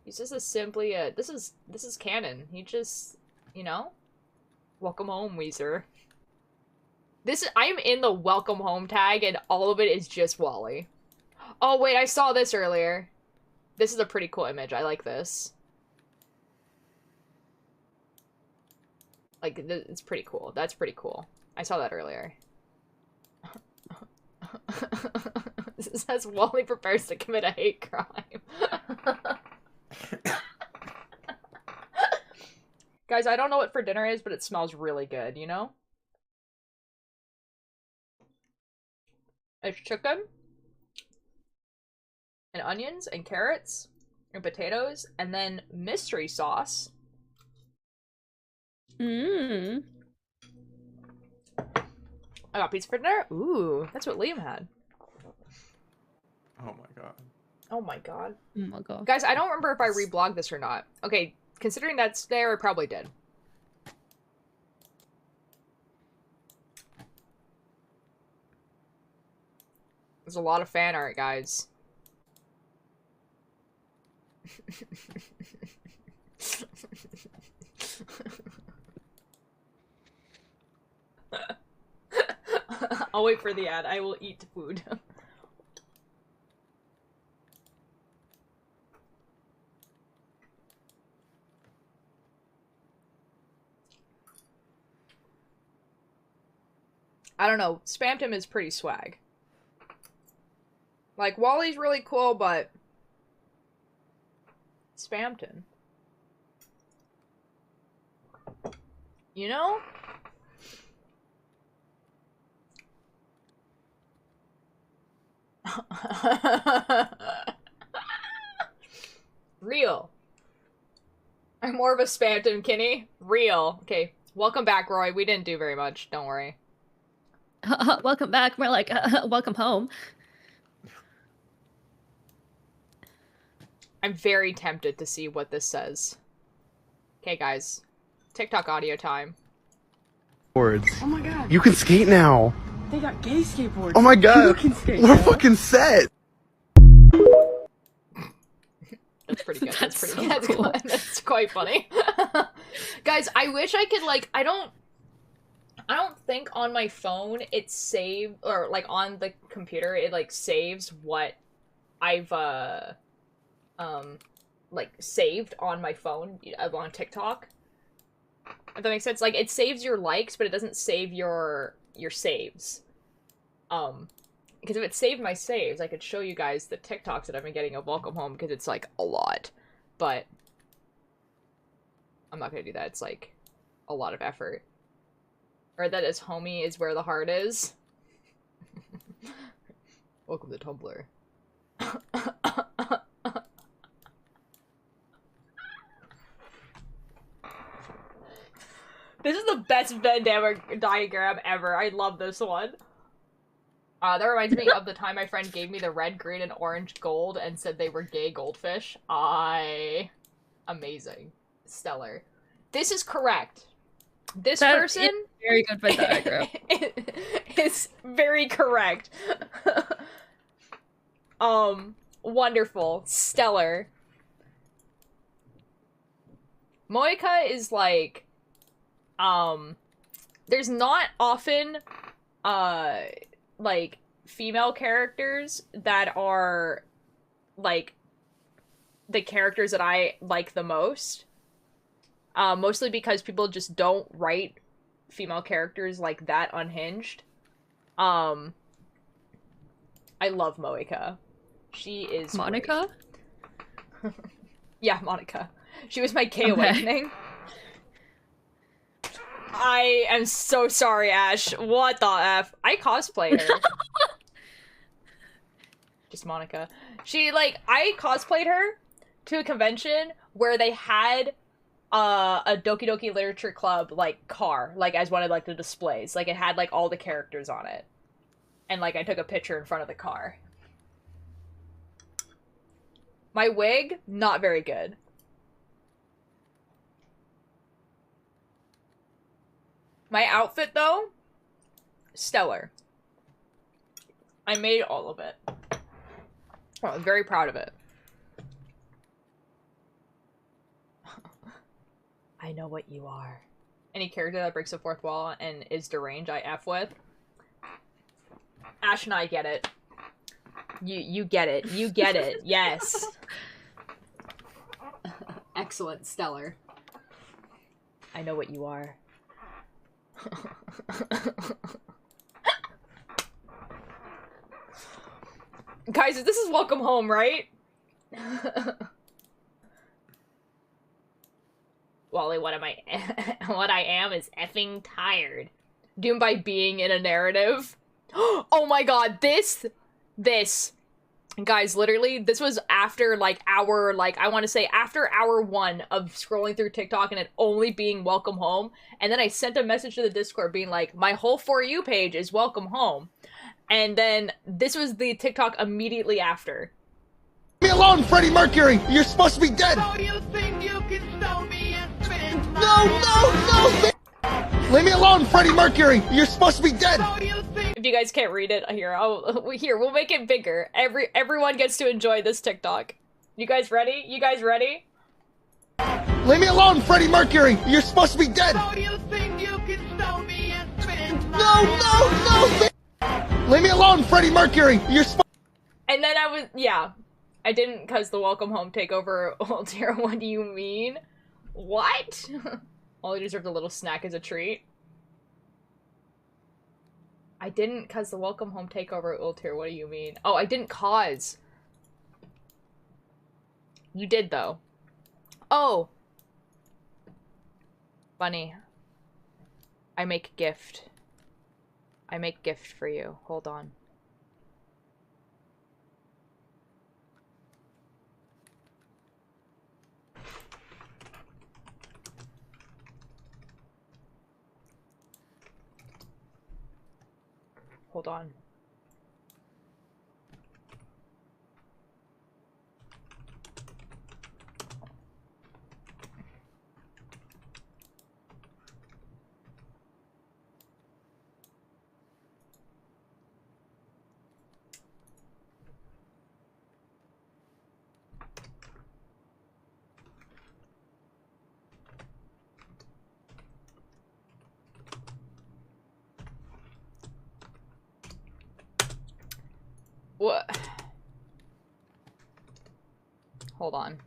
this is canon. He just, you know? Welcome home, Weezer. I'm in the welcome home tag and all of it is just Wally. Oh wait, I saw this earlier. This is a pretty cool image. I like this. Like, it's pretty cool. That's pretty cool. I saw that earlier. It says Wally prepares to commit a hate crime. Guys, I don't know what for dinner is, but it smells really good, you know? It's chicken, and onions, and carrots, and potatoes, and then mystery sauce. Mmm. I got pizza for dinner? Ooh, that's what Liam had. Oh my god. Oh my god. Oh my god. Guys, I don't remember if I reblogged this or not. Okay, considering that's there, I probably did. There's a lot of fan art, guys. I'll wait for the ad. I will eat food. I don't know. Spamton is pretty swag. Like, Wally's really cool, but... Spamton. You know? Real. I'm more of a Spamton Kinney. Real. Okay. Welcome back, Roy. We didn't do very much. Don't worry. Welcome back. More like, welcome home. I'm very tempted to see what this says. Okay, guys. TikTok audio time. Boards. Oh my god. You can skate now. They got gay skateboards. Oh my god. You can skate We're now. fucking set. That's pretty good. That's pretty so good. cool. That's quite funny. Guys, I wish I could, like, I don't think on my phone it saved, or, like, on the computer it, like, saves what I've, like, saved on my phone on TikTok. If that makes sense. Like, it saves your likes, but it doesn't save your saves. Because if it saved my saves, I could show you guys the TikToks that I've been getting of Welcome Home, because it's, like, a lot. But I'm not gonna do that. It's, like, a lot of effort. Or that is homie is where the heart is. Welcome to Tumblr. This is the best Venn diagram ever. I love this one. That reminds me of the time my friend gave me the red, green, and orange gold and said they were gay goldfish. Amazing. Stellar. This is correct. This person is very good Venn diagram. is very correct. Wonderful. Stellar. Moika is like, there's not often, like, female characters that are, like, the characters that I like the most. Mostly because people just don't write female characters like that unhinged. I love Moika. She is Monica? Yeah, Monica. She was my gay awakening. I am so sorry, Ash. What the F? I cosplayed her. Just Monica. She, like, I cosplayed her to a convention where they had a Doki Doki Literature Club, like, car, like, as one of, like, the displays. Like, it had, like, all the characters on it. And, like, I took a picture in front of the car. My wig, not very good. My outfit, though, stellar. I made all of it. Oh, I'm very proud of it. I know what you are. Any character that breaks the fourth wall and is deranged, I F with. Ash and I get it. You get it. You get it. Yes. Excellent. Stellar. I know what you are. Guys, this is Welcome Home, right? Wally, what am I? What I am is effing tired. Doomed by being in a narrative. Oh my god, this. Guys, literally, this was after, like, hour, like, I want to say after hour 1 of scrolling through TikTok and it only being Welcome Home. And then I sent a message to the Discord being like, my whole For You page is Welcome Home. And then this was the TikTok immediately after. Leave me alone, Freddie Mercury! You're supposed to be dead! So you think you can show me and spin No! Leave me alone, Freddie Mercury! You're supposed to be dead! So you think If you guys can't read it, we'll make it bigger. Everyone gets to enjoy this TikTok. You guys ready? You guys ready? Leave me alone, Freddie Mercury! You're supposed to be dead! So you think you can show me and spin No! Leave me alone, Freddie Mercury! You're supposed. And then I didn't cause the Welcome Home takeover. Oh dear, what do you mean? What? Ollie deserved a little snack as a treat. I didn't cause the Welcome Home takeover Ultir, what do you mean? Oh, I didn't cause. You did, though. Oh! Bunny. I make gift. I make gift for you. Hold on. Hold on. What? Hold on.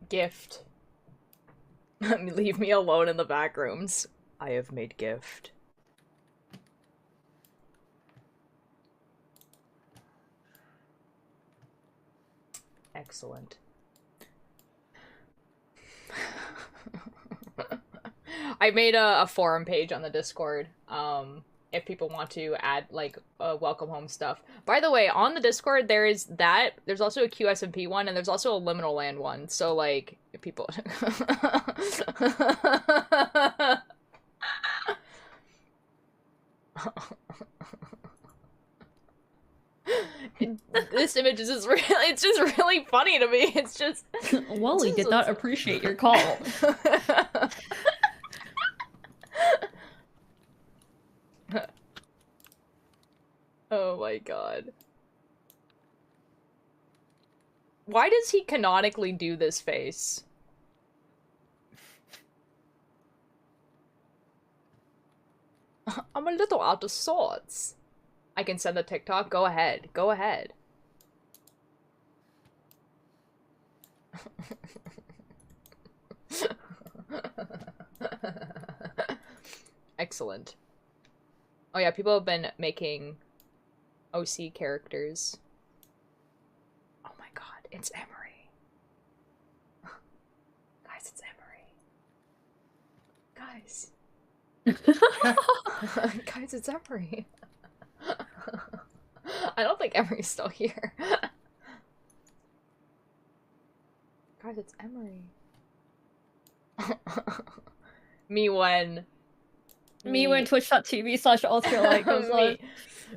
Gift. Leave me alone in the back rooms. I have made gift. Excellent. I made a forum page on the Discord, if people want to add, like, welcome home stuff. By the way, on the Discord, there's also a QSMP one, and there's also a Liminal Land one, so, like, if people... This image is just really, it's just really funny to me. It's just... Wally did not appreciate your call. Oh my god. Why does he canonically do this face? I'm a little out of sorts. I can send a TikTok? Go ahead. Go ahead. Excellent. Oh yeah, people have been making OC characters. Oh my god, it's Emery. Guys, it's Emery. Guys. Guys, it's Emery. I don't think Emery's still here. Guys, it's Emery. Me when twitch.tv/ultralight goes on.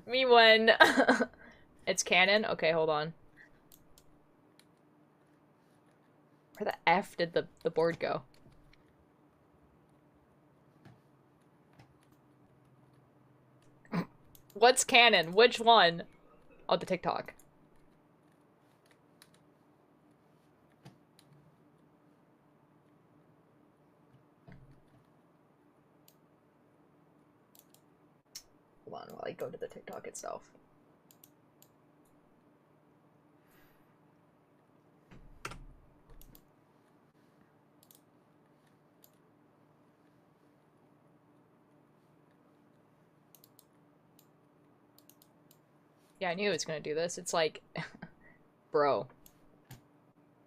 Me when it's canon? Okay, hold on. Where the F did the board go? What's canon? Which one? Oh, the TikTok. Hold on while I go to the TikTok itself. Yeah, I knew it was gonna do this. It's like... Bro.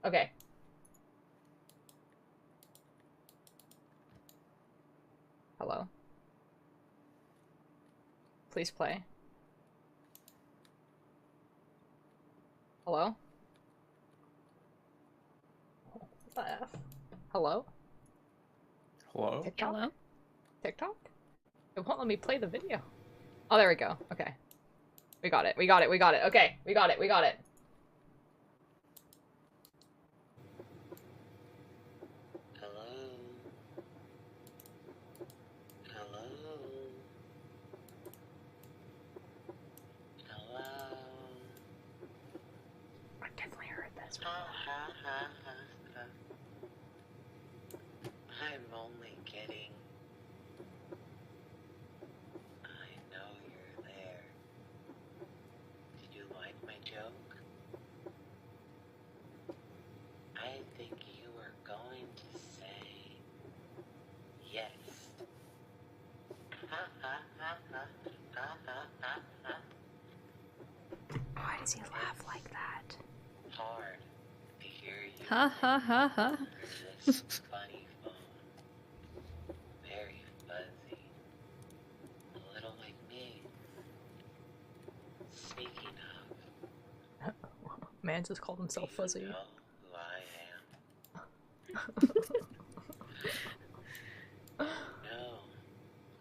Okay. Hello? Please play. Hello? What the F? Hello? Hello? TikTok? Hello? TikTok? It won't let me play the video. Oh, there we go. Okay. We got it. We got it. We got it. Okay. We got it. We got it. Hello? Hello? Hello? I definitely heard this before. I'm only kidding. I know you're there. Did you like my joke? I think you were going to say yes. Why does he laugh like that? Hard to hear you. Ha ha ha ha. This funny phone. Very fuzzy. A little like me. Speaking of, Man just called himself do you fuzzy. know who I am? No.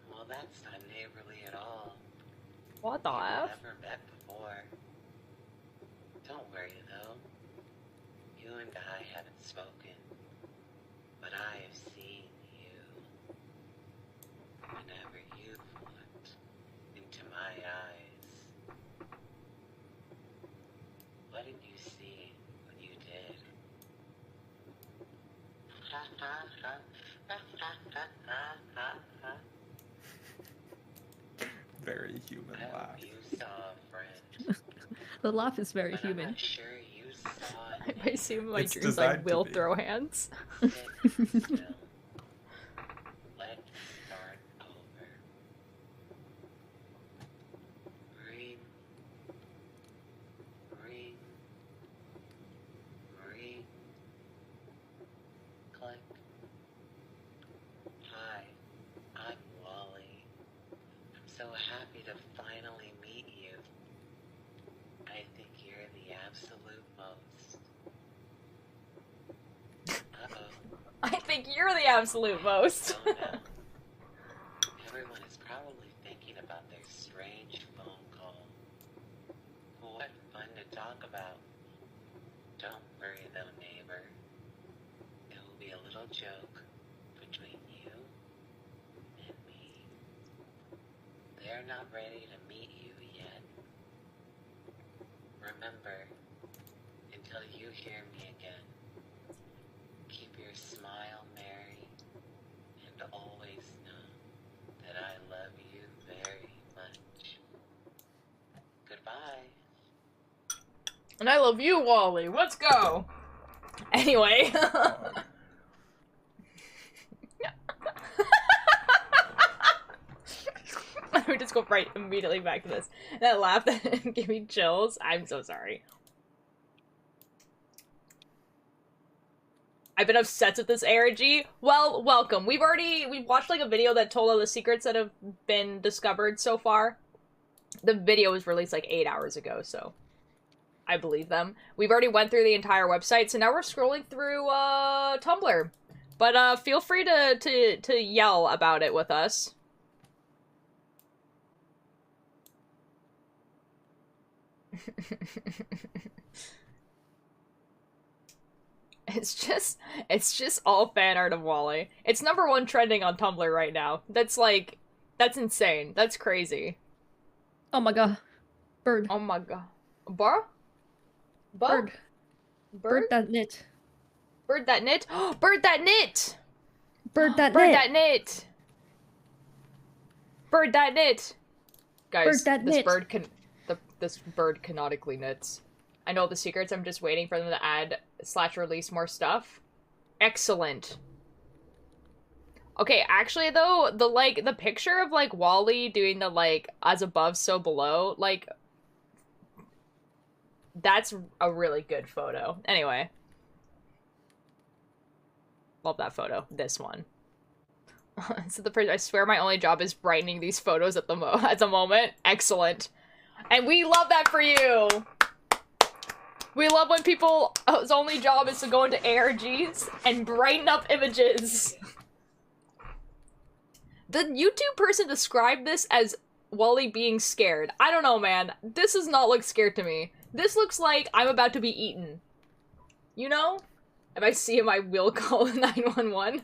Well, that's not neighborly at all. What the We've F? never met before. Don't worry though. You and I haven't spoken, but I have seen you. Whenever you've looked into my eyes. What did you see when you did? Ha ha ha ha ha ha ha ha. Very human I laugh. hope you saw a friend. The laugh is very But I'm human. not sure you saw I may see in my It's dreams designed like to will be. throw hands. Sit still. Let's start over. Ring. Ring. Ring. Click. Hi, I'm Wally. I'm so happy to finally meet you. I think you're the absolute most. Uh-oh. I think you're the absolute most. Oh no. Everyone is probably thinking about their strange phone call. What fun joke between you and me. They're not ready to meet you yet. Remember, until you hear me again, keep your smile merry and always know that I love you very much. Goodbye. And I love you, Wally. Let's go. Anyway. We just go right immediately back to this. That laugh that gave me chills. I'm so sorry. I've been obsessed with this ARG. Well, welcome. We've watched like a video that told all the secrets that have been discovered so far. The video was released like 8 hours ago, so I believe them. We've already went through the entire website, so now we're scrolling through Tumblr. But feel free to yell about it with us. It's just all fan art of Wally. It's #1 trending on Tumblr right now. That's insane. That's crazy. Oh my god. Bird. Oh my god. Bird? Bird. Bird that knit. Bird that knit? Bird that knit! Bird that Bird knit. that knit! Bird that knit! Guys, Bird that knit. This bird canonically knits. I know the secrets, I'm just waiting for them to add / release more stuff. Excellent. Okay, actually though, the picture of like Wally doing the like as above so below, like that's a really good photo. Anyway. Love that photo. This one. So I swear my only job is brightening these photos at the moment. Excellent. And we love that for you! We love when people's only job is to go into ARGs and brighten up images. The YouTube person described this as Wally being scared. I don't know, man. This does not look scared to me. This looks like I'm about to be eaten. You know? If I see him, I will call 911.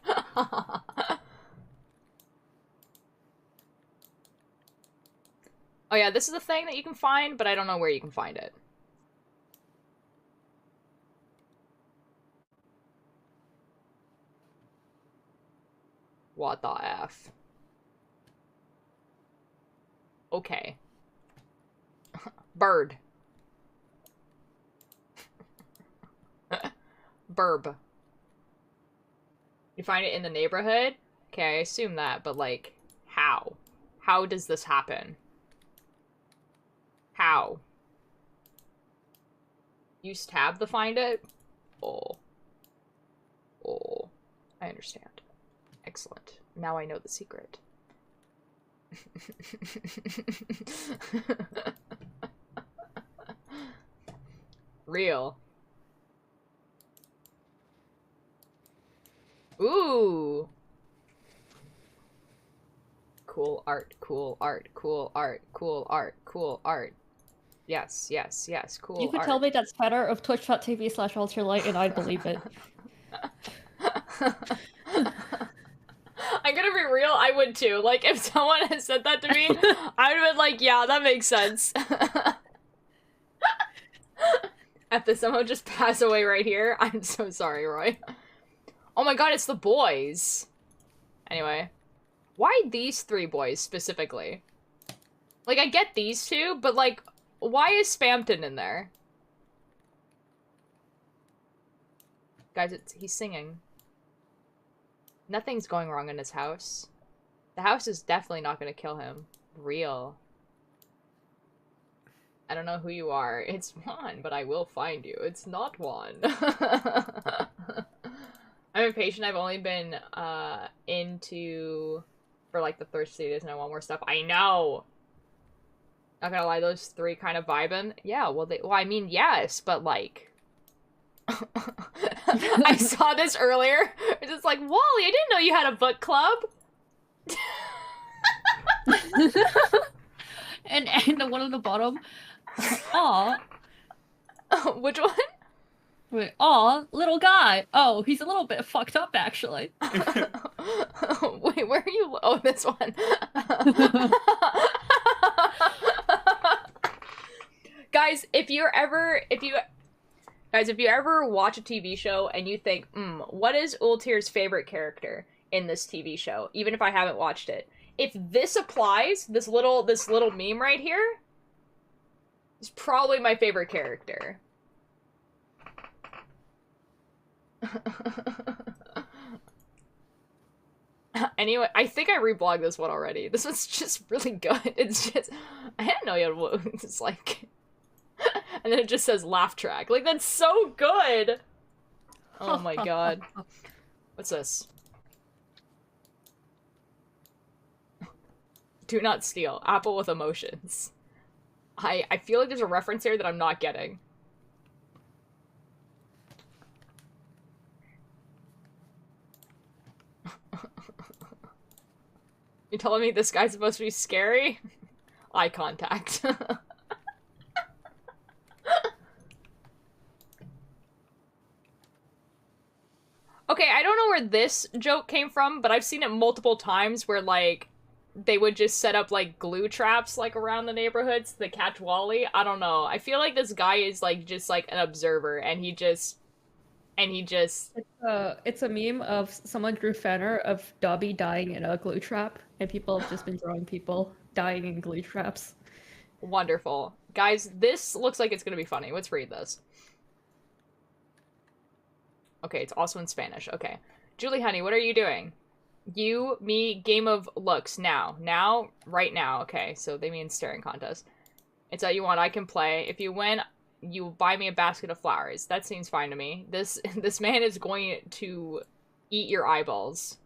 Oh yeah, this is a thing that you can find, but I don't know where you can find it. What the F? Okay. Bird. Burb. You find it in the neighborhood? Okay, I assume that, but like, how? How does this happen? How? Use tab to find it? Oh. Oh. I understand. Excellent. Now I know the secret. Real. Ooh. Cool art, cool art, cool art, cool art, cool art. Yes, yes, yes, cool art. You could tell me that's better of twitch.tv/ultralight and I'd believe it. I'm gonna be real, I would too. Like, if someone had said that to me, I would have been like, yeah, that makes sense. After someone just pass away right here, I'm so sorry, Roy. Oh my god, it's the boys. Anyway. Why these 3 boys, specifically? Like, I get these 2, but like, why is Spamton in there? Guys, he's singing. Nothing's going wrong in his house. The house is definitely not gonna kill him. Real. I don't know who you are. It's Juan, but I will find you. It's not Juan. I'm impatient. I've only been into for like the first 3 days and I want more stuff. I know. Not gonna lie, those 3 kind of vibing. Yeah, well, I mean, yes, but like, I saw this earlier. It's just like, Wally, I didn't know you had a book club. and the one on the bottom. Aw. Which one? Wait, aw, little guy. Oh, he's a little bit fucked up, actually. Wait, where are you? Oh, this one. Guys, if you ever watch a TV show and you think, what is Ultir's favorite character in this TV show, even if I haven't watched it, if this applies, this little meme right here is probably my favorite character. Anyway, I think I reblogged this one already. This one's just really good. It's just, I didn't know you had wounds. It's like, and then it just says laugh track. Like, that's so good! Oh my god. What's this? Do not steal. Apple with emotions. I feel like there's a reference here that I'm not getting. You telling me this guy's supposed to be scary? Eye contact. Okay, I don't know where this joke came from, but I've seen it multiple times where, like, they would just set up, like, glue traps, like, around the neighborhoods to catch Wally. I don't know. I feel like this guy is, like, just, like, an observer, and he just... It's a meme of someone drew fan art of Dobby dying in a glue trap, and people have just been drawing people dying in glue traps. Wonderful. Guys, this looks like it's gonna be funny. Let's read this. Okay, it's also in Spanish. Okay. Julie, honey, what are you doing? You, me, game of looks. Now. Now? Right now. Okay, so they mean staring contest. It's all you want. I can play. If you win, you buy me a basket of flowers. That seems fine to me. This man is going to eat your eyeballs.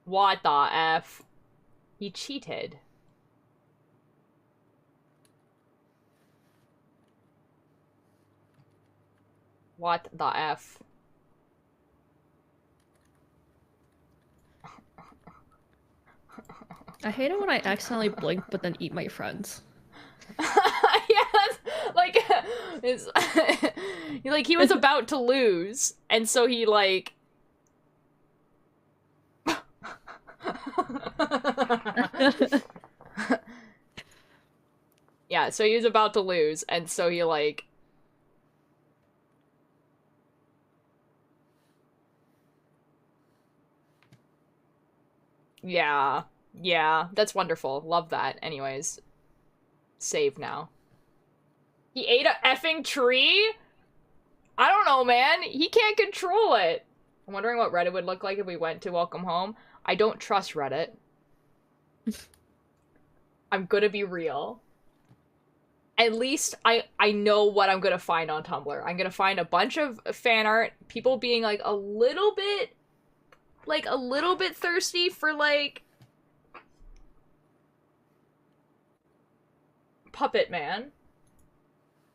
What the F? He cheated. What the F? I hate it when I accidentally blink but then eat my friends. Yes, like, it's, like, he was about to lose, and so he, like... Yeah, so he was about to lose, and so he, like... Yeah. Yeah, that's wonderful. Love that. Anyways. Save now. He ate a effing tree? I don't know, man. He can't control it. I'm wondering what Reddit would look like if we went to Welcome Home. I don't trust Reddit. I'm gonna be real. At least I know what I'm gonna find on Tumblr. I'm gonna find a bunch of fan art, people being like a little bit thirsty for, like, Puppet Man.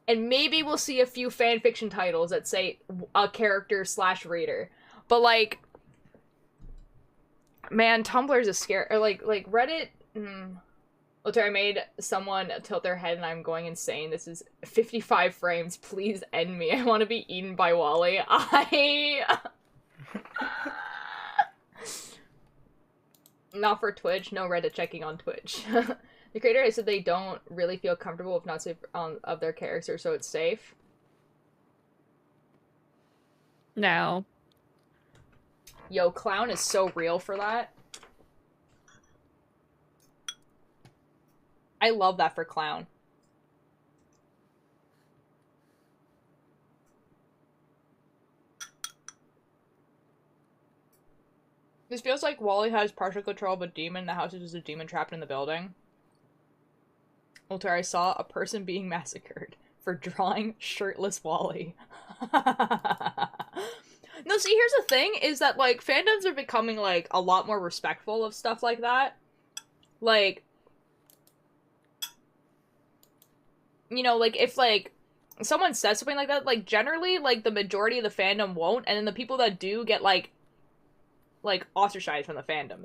And maybe we'll see a few fanfiction titles that say a character / reader. But, like, man, Tumblr's a scare, or like Reddit, Look, I made someone tilt their head and I'm going insane. This is 55 frames. Please end me. I want to be eaten by Wally. Not for Twitch. No Reddit checking on Twitch. The creator has said they don't really feel comfortable, if not safe, of their character, so it's safe. No. Yo, Clown is so real for that. I love that for Clown. This feels like Wally has partial control of a demon. The house is just a demon trapped in the building. Ultra, I saw a person being massacred for drawing shirtless Wally. No, see, here's the thing, is that, like, fandoms are becoming, like, a lot more respectful of stuff like that. Like, you know, like, if, like, someone says something like that, like, generally, like, the majority of the fandom won't, and then the people that do get, like, ostracized from the fandom,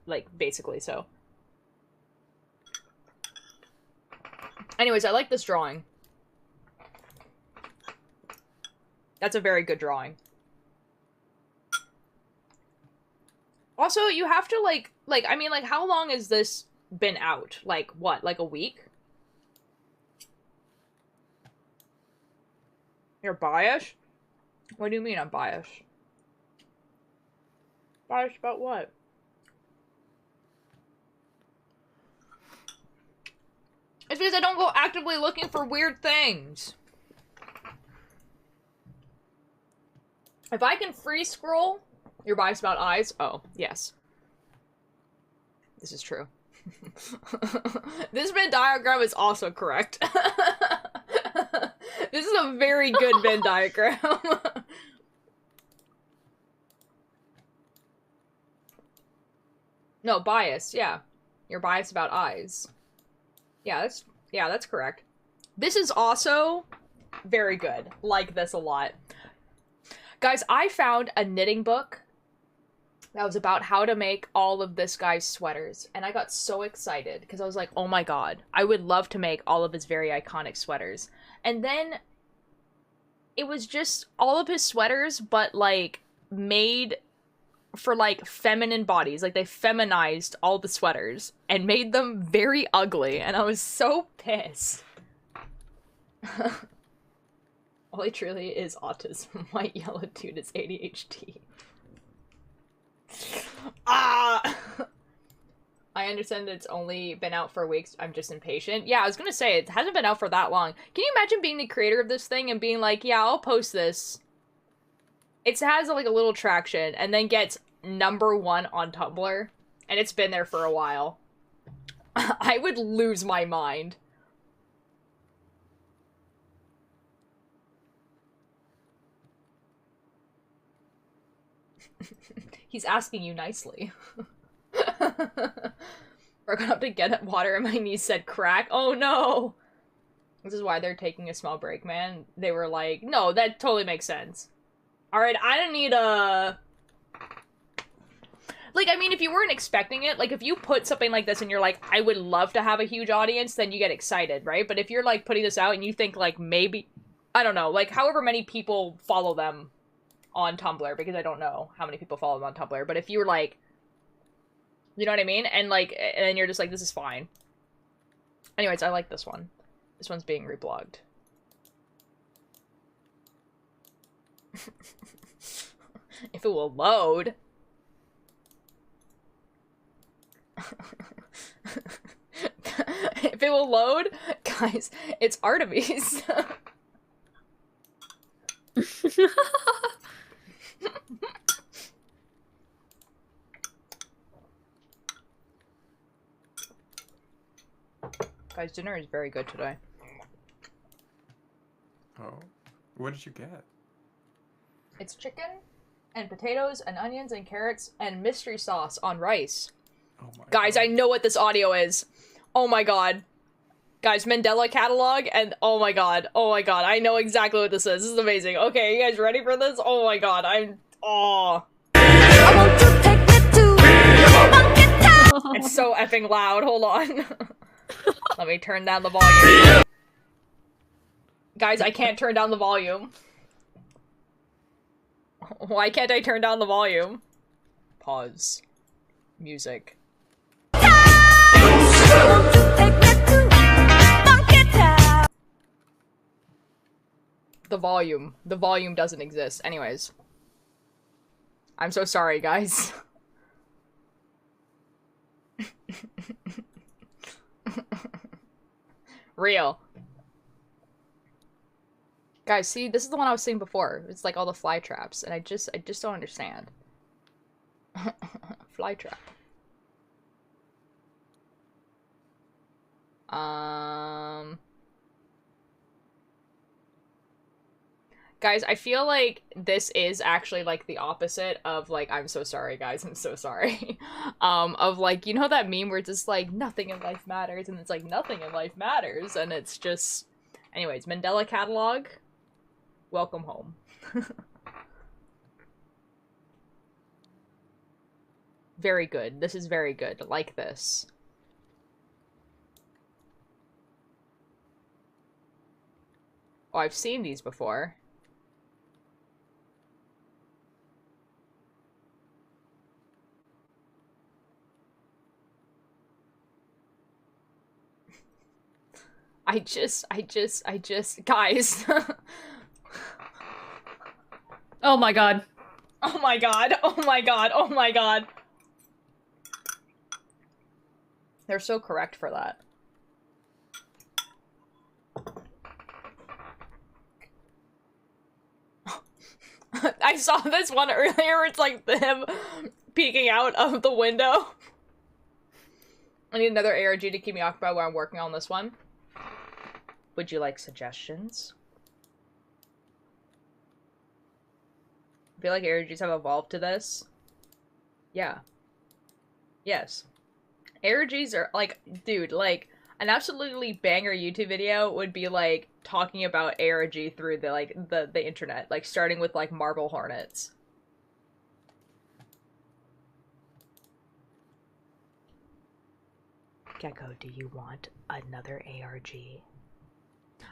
like, basically, so. Anyways, I like this drawing. That's a very good drawing. Also, you have to, like, I mean, like, how long has this been out? Like, what, like a week? You're biased? What do you mean I'm biased? Biased about what? It's because I don't go actively looking for weird things. If I can free scroll, you're biased about eyes? Oh, yes. This is true. This Venn diagram is also correct. This is a very good Venn diagram. No, bias, yeah. You're biased about eyes. Yeah, that's correct. This is also very good. Like this a lot. Guys, I found a knitting book that was about how to make all of this guy's sweaters, and I got so excited because I was like, oh my god, I would love to make all of his very iconic sweaters. And then it was just all of his sweaters, but like made for like feminine bodies. Like they feminized all the sweaters and made them very ugly, and I was so pissed. Ollie truly is autism. White yellow dude is ADHD. Ah! I understand that it's only been out for weeks. I'm just impatient. Yeah, I was gonna say, it hasn't been out for that long. Can you imagine being the creator of this thing and being like, yeah, I'll post this. It has like a little traction and then gets #1 on Tumblr. And it's been there for a while. I would lose my mind. He's asking you nicely. Forgot up to get water and my niece said crack. Oh no! This is why they're taking a small break, man. They were like, no, that totally makes sense. Alright, I don't need a... Like, I mean, if you weren't expecting it, like, if you put something like this and you're like, I would love to have a huge audience, then you get excited, right? But if you're, like, putting this out and you think, like, maybe... I don't know, like, however many people follow them on Tumblr, because I don't know how many people follow them on Tumblr, but if you were like, you know what I mean? And like, and you're just like, this is fine. Anyways, I like this one. This one's being reblogged. If it will load. If it will load, guys, it's Artemis. Guys, dinner is very good today. Oh, what did you get? It's chicken and potatoes and onions and carrots and mystery sauce on rice. Oh my Guys, God. I know what this audio is. Oh my god. Guys, Mandela catalog and oh my god, I know exactly what this is. This is amazing. Okay, you guys ready for this? Oh my god, oh. I want to take it to Funky Town. It's so effing loud. Hold on. Let me turn down the volume. Guys, I can't turn down the volume. Why can't I turn down the volume? Pause. Music. The volume doesn't exist. Anyways. I'm so sorry, guys. Real. Guys, see, this is the one I was seeing before. It's like all the fly traps, and I just don't understand. Fly trap. Guys, I feel like this is actually, like, the opposite of, like, I'm so sorry, guys, I'm so sorry. Of, like, you know that meme where it's just, like, nothing in life matters, and it's, like, nothing in life matters, and it's just... Anyways, Mandela catalog, welcome home. Very good. This is very good. Like this. Oh, I've seen these before. I just, guys. Oh my god. Oh my god, oh my god, oh my god. They're so correct for that. I saw this one earlier, it's like him peeking out of the window. I need another ARG to keep me occupied while I'm working on this one. Would you like suggestions? I feel like ARGs have evolved to this. Yeah. Yes. ARGs are, like, dude, like, an absolutely banger YouTube video would be, like, talking about ARG through the, like, the internet. Like, starting with, like, marble hornets. Gecko, do you want another ARG?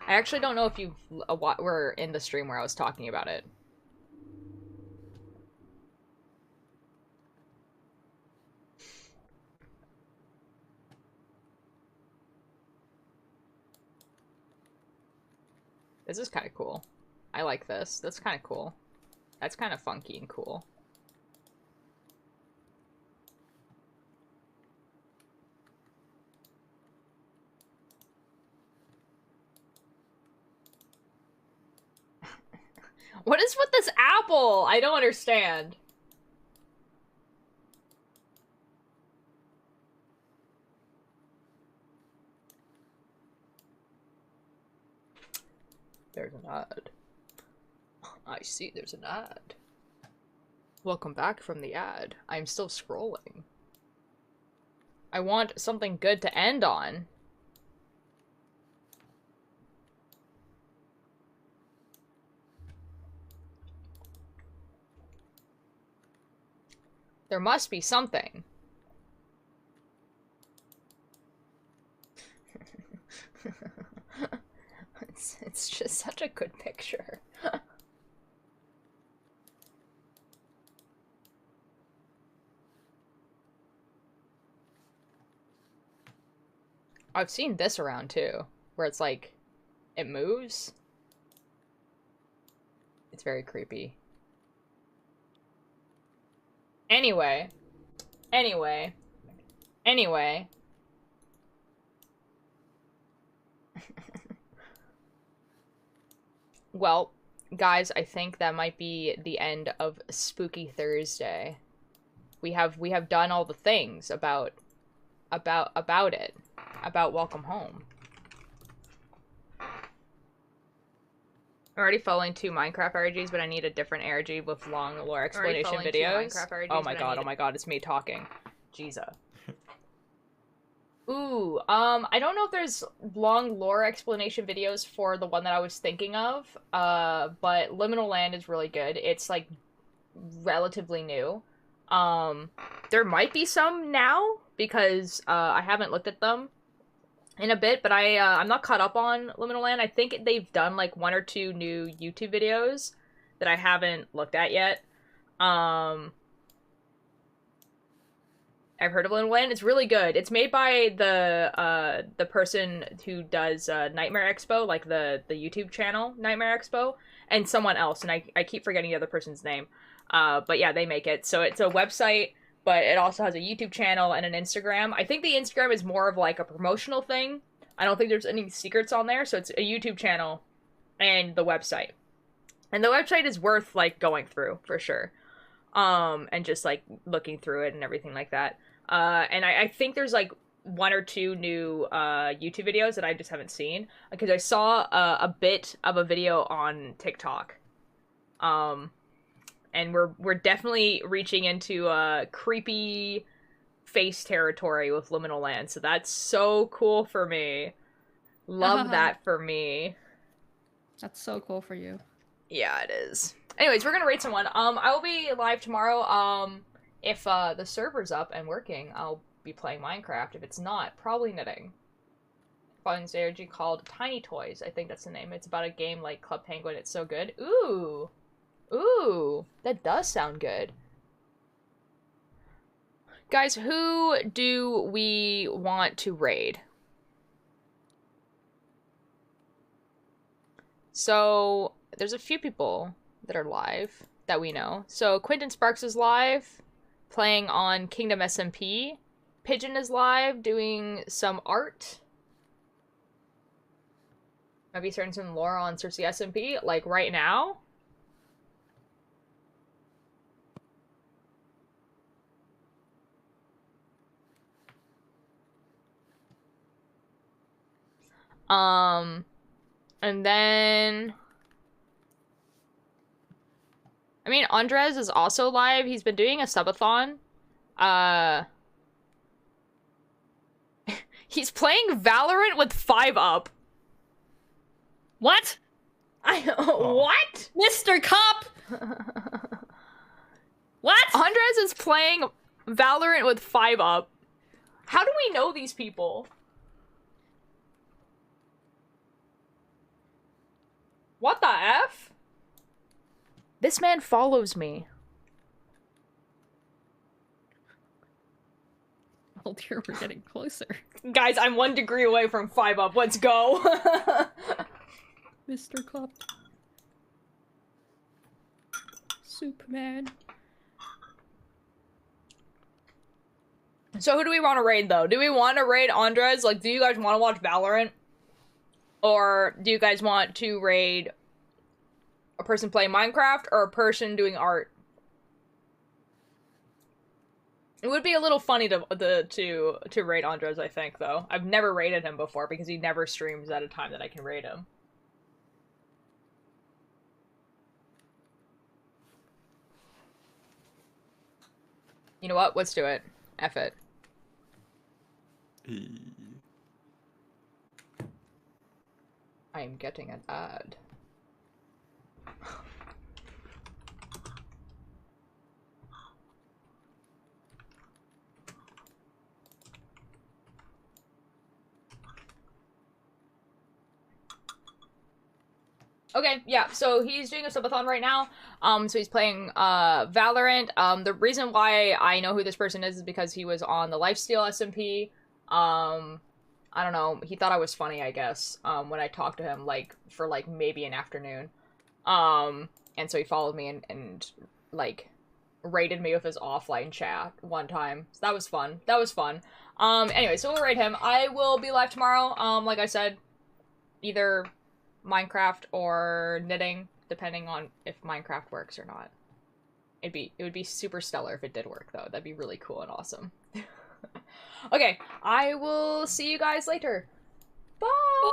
I actually don't know if you were in the stream where I was talking about it. This is kind of cool. I like this. That's kind of cool. That's kind of funky and cool. What is with this apple? I don't understand. There's an ad. I see there's an ad. Welcome back from the ad. I'm still scrolling. I want something good to end on. There must be something. It's just such a good picture. I've seen this around too, where it's like, it moves. It's very creepy. Anyway. Well, guys, I think that might be the end of Spooky Thursday. We have done all the things about it. About Welcome Home. I'm already following 2 Minecraft ARGs, but I need a different ARG with long lore explanation videos. Oh my god, it's me talking. Jesus. Ooh, I don't know if there's long lore explanation videos for the one that I was thinking of, but Liminal Land is really good. It's, like, relatively new. There might be some now, because, I haven't looked at them in a bit, but I'm not caught up on Liminal Land. I think they've done, like, 1 or 2 new YouTube videos that I haven't looked at yet. I've heard of Liminal Land. It's really good. It's made by the person who does Nightmare Expo, like the YouTube channel Nightmare Expo, and someone else, and I keep forgetting the other person's name. But yeah, they make it. So it's a website, but it also has a YouTube channel and an Instagram. I think the Instagram is more of like a promotional thing. I don't think there's any secrets on there, so it's a YouTube channel and the website. And the website is worth like going through for sure. And just like looking through it and everything like that. And I think there's like 1 or 2 new YouTube videos that I just haven't seen, because I saw a bit of a video on TikTok. And we're definitely reaching into creepy face territory with Liminal Land, so that's so cool for me. Love that for me. That's so cool for you. Yeah, it is. Anyways, we're gonna rate someone. I will be live tomorrow. If the server's up and working, I'll be playing Minecraft. If it's not, probably knitting. Following this ARG called Tiny Toys. I think that's the name. It's about a game like Club Penguin. It's so good. Ooh. Ooh. That does sound good. Guys, who do we want to raid? So there's a few people that are live that we know. So Quentin Sparks is live, playing on Kingdom SMP. Pigeon is live, doing some art. Maybe starting some lore on Cersei SMP, like right now. And then... I mean, Andres is also live. He's been doing a subathon. He's playing Valorant with 5UP. What? What? Mr. Cop! What? Andres is playing Valorant with 5UP. How do we know these people? What the F? This man follows me. Oh dear, we're getting closer. Guys, I'm 1 degree away from 5UP. Let's go. Mr. Cop. Superman. So who do we want to raid, though? Do we want to raid Andres? Like, do you guys want to watch Valorant? Or do you guys want to raid a person playing Minecraft or a person doing art? It would be a little funny to raid Andres, I think, though. I've never raided him before because he never streams at a time that I can raid him. You know what? Let's do it. F it. I am getting an ad. Okay, yeah, so he's doing a subathon right now. So he's playing Valorant. The reason why I know who this person is because he was on the Lifesteal SMP. I don't know, he thought I was funny, I guess, when I talked to him, like, for, like, maybe an afternoon. And so he followed me and like, raided me with his offline chat one time. So that was fun. That was fun. Anyway, so we'll raid him. I will be live tomorrow, like I said, either Minecraft or knitting, depending on if Minecraft works or not. It would be super stellar if it did work, though. That'd be really cool and awesome. Okay, I will see you guys later. Bye!